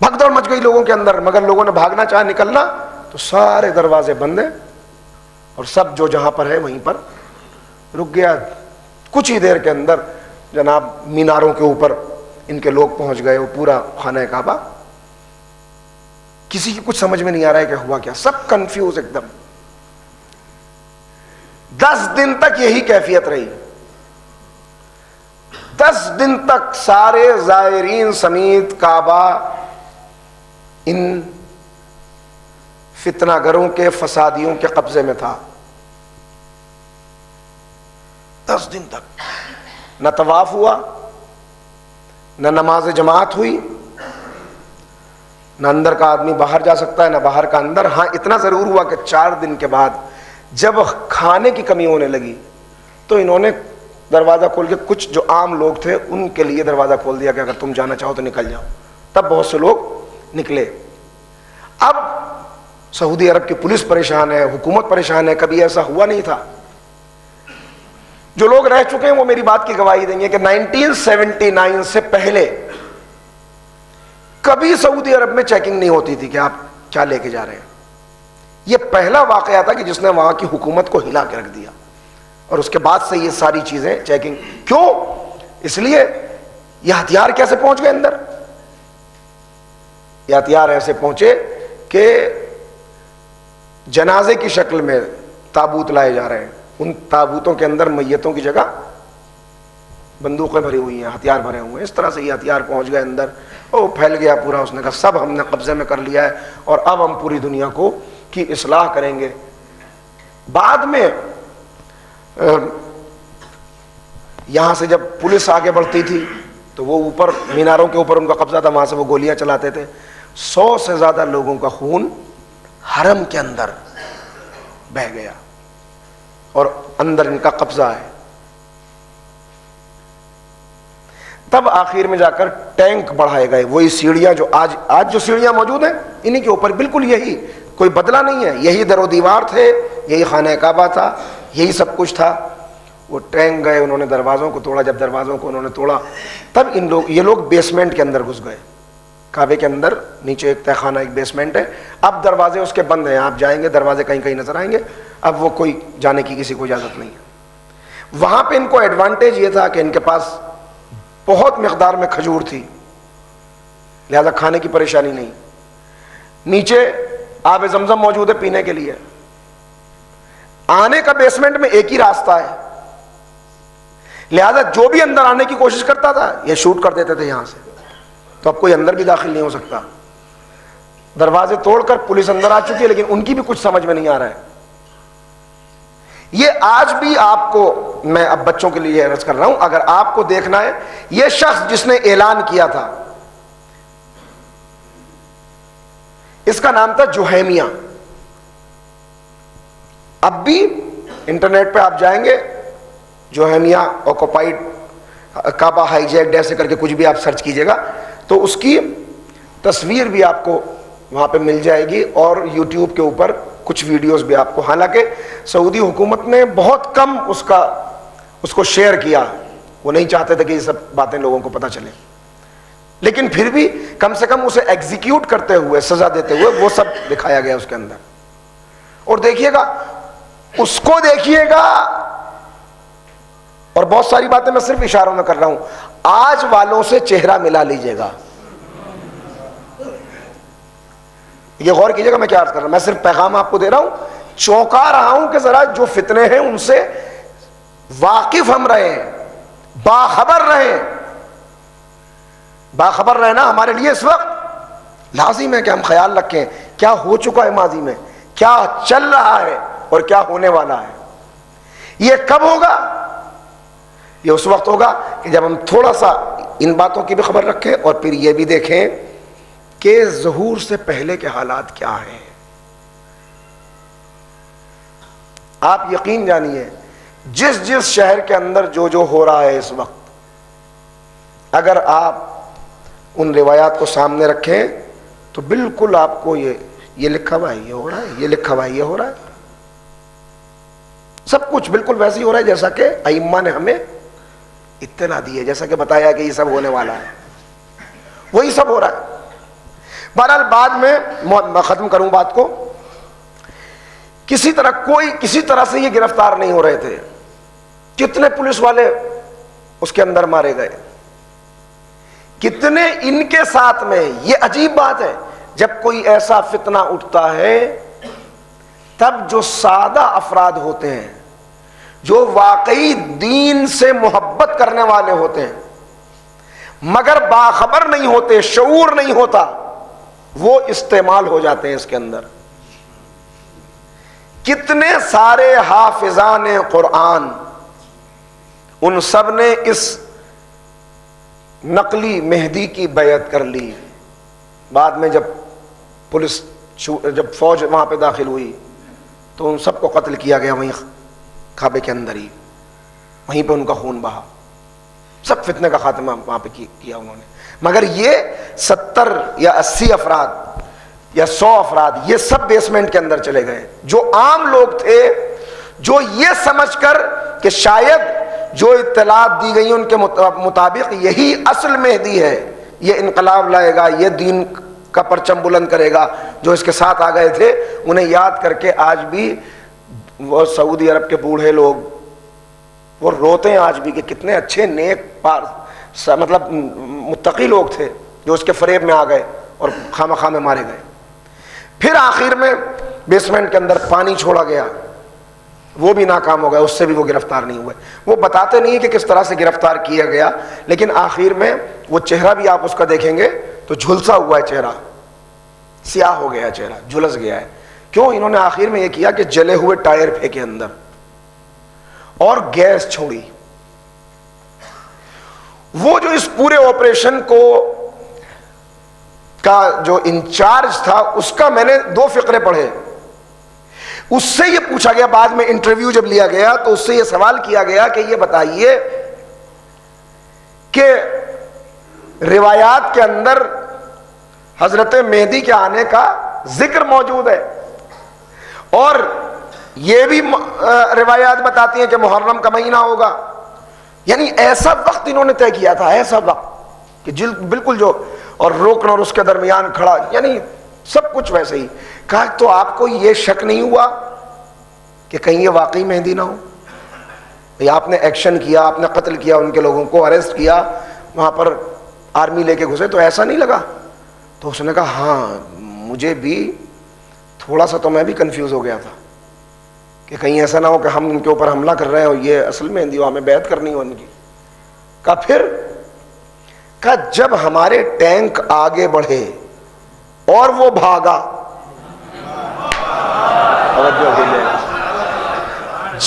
بھگ دوڑ مچ گئی لوگوں کے اندر. مگر لوگوں نے بھاگنا چاہا، نکلنا، تو سارے دروازے بند ہیں اور سب جو جہاں پر ہے وہیں پر رک گیا. کچھ ہی دیر کے اندر جناب میناروں کے اوپر ان کے لوگ پہنچ گئے. وہ پورا خانہ کعبہ، کسی کی کچھ سمجھ میں نہیں آ رہا ہے کہ ہوا کیا، سب کنفیوز ایک دم. 10 دن تک یہی کیفیت رہی. 10 دن تک سارے زائرین سمیت کعبہ ان فتنہ گروں کے، فسادیوں کے قبضے میں تھا. 10 دن تک نہ طواف ہوا، نہ نماز جماعت ہوئی، نہ اندر کا آدمی باہر جا سکتا ہے، نہ باہر کا اندر. ہاں اتنا ضرور ہوا کہ 4 دن کے بعد جب کھانے کی کمی ہونے لگی تو انہوں نے دروازہ کھول کے، کچھ جو عام لوگ تھے ان کے لیے دروازہ کھول دیا کہ اگر تم جانا چاہو تو نکل جاؤ. تب بہت سے لوگ نکلے. اب سعودی عرب کی پولیس پریشان ہے، حکومت پریشان ہے. کبھی ایسا ہوا نہیں تھا. جو لوگ رہ چکے ہیں وہ میری بات کی گواہی دیں گے کہ 1979 سے پہلے کبھی سعودی عرب میں چیکنگ نہیں ہوتی تھی کہ آپ کیا لے کے جا رہے ہیں. یہ پہلا واقعہ تھا کہ جس نے وہاں کی حکومت کو ہلا کے رکھ دیا. اور اس کے بعد سے یہ ساری چیزیں چیکنگ. کیوں؟ اس لیے یہ ہتھیار کیسے پہنچ گئے اندر؟ یہ ہتھیار ایسے پہنچے کہ جنازے کی شکل میں تابوت لائے جا رہے ہیں. ان تابوتوں کے اندر میتوں کی جگہ بندوقیں بھری ہوئی ہیں، ہتھیار بھرے ہوئے ہیں. اس طرح سے یہ ہتھیار پہنچ گئے اندر. وہ پھیل گیا پورا. اس نے کہا سب ہم نے قبضے میں کر لیا ہے اور اب ہم پوری دنیا کو کی اصلاح کریں گے. بعد میں یہاں سے جب پولیس آگے بڑھتی تھی تو وہ اوپر میناروں کے اوپر ان کا قبضہ تھا، وہاں سے وہ گولیاں چلاتے تھے. 100 سے زیادہ لوگوں کا خون حرم کے اندر بہہ گیا اور اندر ان کا قبضہ ہے. تب آخر میں جا کر ٹینک بڑھائے گئے، وہی سیڑھیاں جو آج جو سیڑھیاں موجود ہیں انہی کے اوپر، بالکل یہی، کوئی بدلہ نہیں ہے، یہی در و دیوار تھے، یہی خانہ کعبہ تھا، یہی سب کچھ تھا. وہ ٹینک گئے، انہوں نے دروازوں کو توڑا. جب دروازوں کو انہوں نے توڑا تب یہ لوگ بیسمنٹ کے اندر گھس گئے. کعبے کے اندر نیچے ایک تہہ خانہ، ایک بیسمنٹ ہے. اب دروازے اس کے بند ہیں، آپ جائیں گے دروازے کہیں کہیں نظر آئیں گے. اب وہ کوئی جانے کی کسی کو اجازت نہیں ہے. وہاں پہ ان کو ایڈوانٹیج یہ تھا کہ ان کے پاس بہت مقدار میں کھجور تھی، لہذا کھانے کی پریشانی نہیں. نیچے آب زمزم موجود ہے پینے کے لیے. آنے کا بیسمنٹ میں ایک ہی راستہ ہے، لہذا جو بھی اندر آنے کی کوشش کرتا تھا یہ شوٹ کر دیتے تھے یہاں سے. تو اب کوئی اندر بھی داخل نہیں ہو سکتا. دروازے توڑ کر پولیس اندر آ چکی ہے، لیکن ان کی بھی کچھ سمجھ میں نہیں آ رہا ہے. یہ آج بھی آپ کو، میں اب بچوں کے لیے عرض کر رہا ہوں، اگر آپ کو دیکھنا ہے، یہ شخص جس نے اعلان کیا تھا اس کا نام تھا جوہیمیہ. اب بھی انٹرنیٹ پہ آپ جائیں گے، جوہیمیہ آکوپائڈ کعبہ ہائی جیکڈ ایسے کر کے کچھ بھی آپ سرچ کیجئے گا تو اس کی تصویر بھی آپ کو وہاں پہ مل جائے گی، اور یوٹیوب کے اوپر کچھ ویڈیوز بھی آپ کو. حالانکہ سعودی حکومت نے بہت کم اس کو شیئر کیا، وہ نہیں چاہتے تھے کہ یہ سب باتیں لوگوں کو پتہ چلیں، لیکن پھر بھی کم سے کم اسے ایگزیکیوٹ کرتے ہوئے، سزا دیتے ہوئے وہ سب دکھایا گیا اس کے اندر. اور دیکھیے گا، اس کو دیکھیے گا، اور بہت ساری باتیں میں صرف اشاروں میں کر رہا ہوں، آج والوں سے چہرہ ملا لیجئے گا. یہ غور کیجئے گا میں کیا عرض کر رہا ہوں، میں صرف پیغام آپ کو دے رہا ہوں، چونکا رہا ہوں کہ ذرا جو فتنے ہیں ان سے واقف ہم رہیں، باخبر رہیں. باخبر رہنا ہمارے لیے اس وقت لازم ہے کہ ہم خیال رکھیں کیا ہو چکا ہے ماضی میں، کیا چل رہا ہے اور کیا ہونے والا ہے. یہ کب ہوگا؟ یہ اس وقت ہوگا کہ جب ہم تھوڑا سا ان باتوں کی بھی خبر رکھیں اور پھر یہ بھی دیکھیں کہ ظہور سے پہلے کے حالات کیا ہیں. آپ یقین جانیے جس جس شہر کے اندر جو جو ہو رہا ہے اس وقت، اگر آپ ان روایات کو سامنے رکھیں تو بالکل آپ کو یہ لکھا ہوا ہے یہ ہو رہا ہے، یہ لکھا ہوا ہے یہ ہو رہا ہے، سب کچھ بالکل ویسے ہی ہو رہا ہے جیسا کہ ائمہ نے ہمیں اطلاع دی ہے، جیسا کہ بتایا کہ یہ سب ہونے والا ہے، وہی سب ہو رہا ہے. بہرحال بعد میں ختم کروں بات کو، کسی طرح سے یہ گرفتار نہیں ہو رہے تھے. کتنے پولیس والے اس کے اندر مارے گئے، کتنے ان کے ساتھ میں. یہ عجیب بات ہے، جب کوئی ایسا فتنہ اٹھتا ہے تب جو سادہ افراد ہوتے ہیں، جو واقعی دین سے محبت کرنے والے ہوتے ہیں مگر باخبر نہیں ہوتے، شعور نہیں ہوتا، وہ استعمال ہو جاتے ہیں اس کے اندر. کتنے سارے حافظان قرآن، ان سب نے اس نقلی مہدی کی بیعت کر لی. بعد میں جب فوج وہاں پہ داخل ہوئی تو ان سب کو قتل کیا گیا وہیں کعبے کے اندر ہی، وہیں پہ ان کا خون بہا. سب فتنے کا خاتمہ وہاں پہ کیا انہوں نے. مگر یہ 70 یا 80 افراد یا 100 افراد یہ سب بیسمنٹ کے اندر چلے گئے، جو عام لوگ تھے، جو یہ سمجھ کر کہ شاید جو اطلاعات دی گئی ان کے مطابق یہی اصل مہدی ہے، یہ انقلاب لائے گا، یہ دین کا پرچم بلند کرے گا، جو اس کے ساتھ آ گئے تھے انہیں یاد کر کے آج بھی وہ سعودی عرب کے بوڑھے لوگ وہ روتے ہیں آج بھی کہ کتنے اچھے نیک مطلب متقی لوگ تھے جو اس کے فریب میں آ گئے اور خامہ خامہ مارے گئے. پھر آخر میں بیسمنٹ کے اندر پانی چھوڑا گیا، وہ بھی ناکام ہو گیا، اس سے بھی وہ گرفتار نہیں ہوئے. وہ بتاتے نہیں کہ کس طرح سے گرفتار کیا گیا، لیکن آخر میں وہ چہرہ بھی آپ اس کا دیکھیں گے تو جھلسا ہوا ہے چہرہ، سیاہ ہو گیا چہرہ، جھلس گیا ہے. کیوں؟ انہوں نے آخر میں یہ کیا کہ جلے ہوئے ٹائر پھینکے اندر اور گیس چھوڑی وہ جو اس پورے آپریشن کا جو انچارج تھا اس کا میں نے 2 فقرے پڑھے. اس سے یہ پوچھا گیا بعد میں انٹرویو جب لیا گیا تو اس سے یہ سوال کیا گیا کہ یہ بتائیے کہ روایات کے اندر حضرت مہدی کے آنے کا ذکر موجود ہے اور یہ بھی روایات بتاتی ہیں کہ محرم کا مہینہ ہوگا. یعنی ایسا وقت انہوں نے طے کیا تھا, ایسا وقت کہ بالکل جو اور روکنا اور اس کے درمیان کھڑا, یعنی سب کچھ ویسے ہی. کہا تو آپ کو یہ شک نہیں ہوا کہ کہیں یہ واقعی مہدی نہ ہو؟ آپ نے ایکشن کیا, آپ نے قتل کیا, ان کے لوگوں کو اریسٹ کیا, وہاں پر آرمی لے کے گھسے, تو ایسا نہیں لگا؟ تو اس نے کہا ہاں مجھے بھی تھوڑا سا, تو میں بھی کنفیوز ہو گیا تھا کہ کہیں ایسا نہ ہو کہ ہم ان کے اوپر حملہ کر رہے ہیں اور یہ اصل میں ہندی, ہمیں بیعت کرنی ہو ان کی. کہا پھر؟ کہا جب ہمارے ٹینک آگے بڑھے اور وہ بھاگا,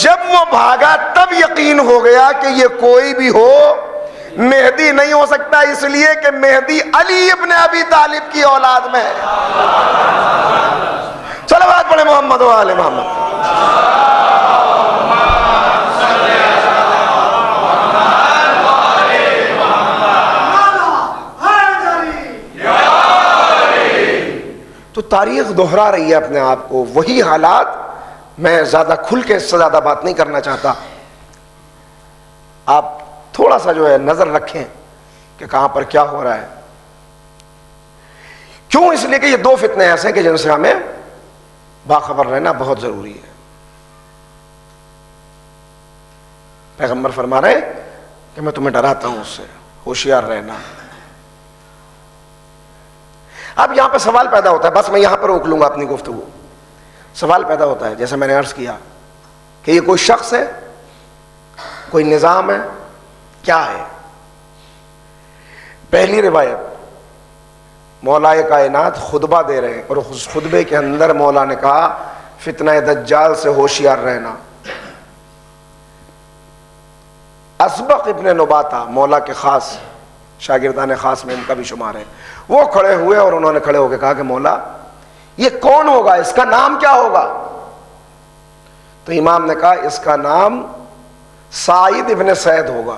جب وہ بھاگا تب یقین ہو گیا کہ یہ کوئی بھی ہو مہدی نہیں ہو سکتا, اس لیے کہ مہدی علی ابن ابی طالب کی اولاد میں ہے. چلو بات پڑھے محمد و آل محمد. تو تاریخ دہرا رہی ہے اپنے آپ کو, وہی حالات. میں زیادہ کھل کے اس سے زیادہ بات نہیں کرنا چاہتا, آپ تھوڑا سا جو ہے نظر رکھیں کہ کہاں پر کیا ہو رہا ہے. کیوں؟ اس لیے کہ یہ 2 فتنے ایسے ہیں کہ جن سے ہمیں باخبر رہنا بہت ضروری ہے. پیغمبر فرما رہے ہیں کہ میں تمہیں ڈراتا ہوں اس سے, ہوشیار رہنا. اب یہاں پہ سوال پیدا ہوتا ہے, بس میں یہاں پر روک لوں گا اپنی گفتگو. سوال پیدا ہوتا ہے جیسے میں نے عرض کیا کہ یہ کوئی شخص ہے, کوئی نظام ہے, کیا ہے؟ پہلی روایت مولا کائنات خطبہ دے رہے ہیں اور اس خطبے کے اندر مولا نے کہا فتنہ دجال سے ہوشیار رہنا. اسبق ابن نباتہ مولا کے خاص شاگردان خاص میں ان کا بھی شمار ہے, وہ کھڑے ہوئے اور انہوں نے کھڑے ہو کے کہا کہ مولا یہ کون ہوگا, اس کا نام کیا ہوگا؟ تو امام نے کہا اس کا نام سعید ابن سعید ہوگا.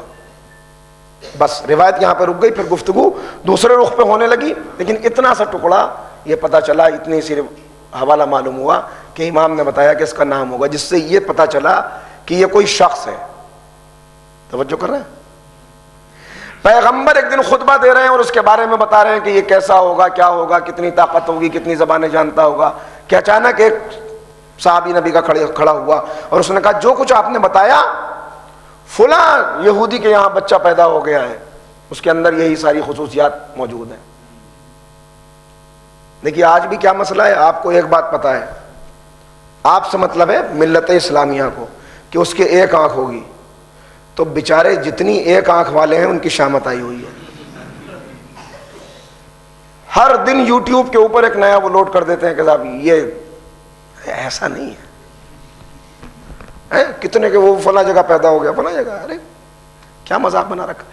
بس روایت یہاں پہ رک گئی, پھر گفتگو دوسرے رخ پہ ہونے لگی, لیکن اتنا سا ٹکڑا یہ پتا چلا, اتنی سی حوالہ معلوم ہوا کہ امام نے بتایا کہ اس کا نام ہوگا, جس سے یہ پتا چلا کہ یہ کوئی شخص ہے. توجہ کر رہے ہیں؟ پیغمبر ایک دن خطبہ دے رہے ہیں اور اس کے بارے میں بتا رہے ہیں کہ یہ کیسا ہوگا, کیا ہوگا, کتنی طاقت ہوگی, کتنی زبانیں جانتا ہوگا, کہ اچانک ایک صحابی نبی کا کھڑا ہوا اور اس نے کہا جو کچھ آپ نے بتایا فلاں یہودی کے یہاں بچہ پیدا ہو گیا ہے, اس کے اندر یہی ساری خصوصیات موجود ہیں. دیکھیے آج بھی کیا مسئلہ ہے, آپ کو ایک بات پتا ہے, آپ سے مطلب ہے ملت اسلامیہ کو, کہ اس کے ایک آنکھ ہوگی, تو بیچارے جتنی ایک آنکھ والے ہیں ان کی شامت آئی ہوئی ہے. ہر دن یوٹیوب کے اوپر ایک نیا وہ لوڈ کر دیتے ہیں کہ صاحب یہ ایسا نہیں ہے, کتنے کے وہ فلاں جگہ پیدا ہو گیا, فلاں جگہ, ارے کیا مذاق بنا رکھا.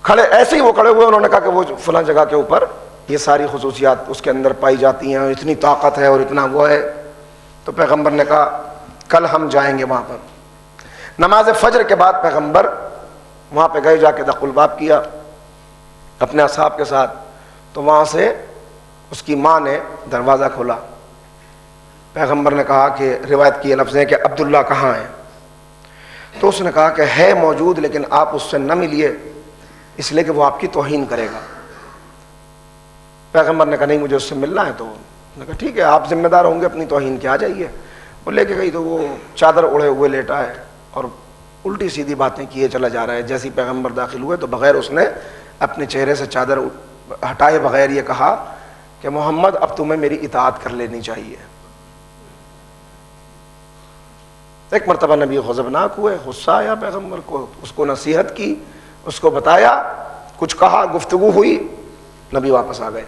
کھڑے ایسے ہی وہ کھڑے ہوئے, انہوں نے کہا کہ وہ فلاں جگہ کے اوپر یہ ساری خصوصیات اس کے اندر پائی جاتی ہیں, اتنی طاقت ہے اور اتنا وہ ہے. تو پیغمبر نے کہا کل ہم جائیں گے وہاں پر. نماز فجر کے بعد پیغمبر وہاں پہ گئے, جا کے دخل الباب کیا اپنے اصحاب کے ساتھ. تو وہاں سے اس کی ماں نے دروازہ کھولا. پیغمبر نے کہا کہ روایت کی یہ لفظ ہے کہ عبداللہ کہاں ہے؟ تو اس نے کہا کہ ہے موجود, لیکن آپ اس سے نہ ملیے اس لیے کہ وہ آپ کی توہین کرے گا. پیغمبر نے کہا نہیں مجھے اس سے ملنا ہے. تو انہوں نے کہا ٹھیک ہے آپ ذمہ دار ہوں گے اپنی توہین کے, آ جائیے. وہ لے کے گئی تو وہ چادر اڑے ہوئے لیٹا ہے اور الٹی سیدھی باتیں کیے چلا جا رہا ہے. جیسے ہی پیغمبر داخل ہوئے تو بغیر اس نے اپنے چہرے سے چادر ہٹائے بغیر یہ کہا کہ محمد اب تمہیں میری اطاعت کر لینی چاہیے. ایک مرتبہ نبی غضبناک ہوئے, غصہ آیا پیغمبر کو, اس کو نصیحت کی, اس کو بتایا, کچھ کہا, گفتگو ہوئی, نبی واپس آ گئے.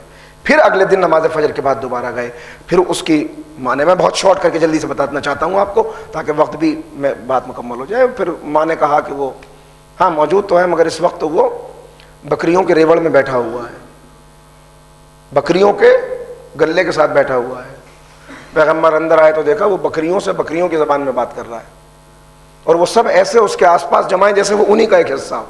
پھر اگلے دن نماز فجر کے بعد دوبارہ گئے. پھر اس کی ماں نے, میں بہت شارٹ کر کے جلدی سے بتانا چاہتا ہوں آپ کو تاکہ وقت بھی میں بات مکمل ہو جائے. پھر ماں نے کہا کہ وہ ہاں موجود تو ہے مگر اس وقت تو وہ بکریوں کے ریوڑ میں بیٹھا ہوا ہے، بکریوں کے گلے کے ساتھ بیٹھا ہوا ہے. پیغمبر اندر آئے تو دیکھا وہ بکریوں سے بکریوں کی زبان میں بات کر رہا ہے، اور وہ سب ایسے اس کے آس پاس جمع ہیں جیسے وہ انہی کا ایک حصہ ہو.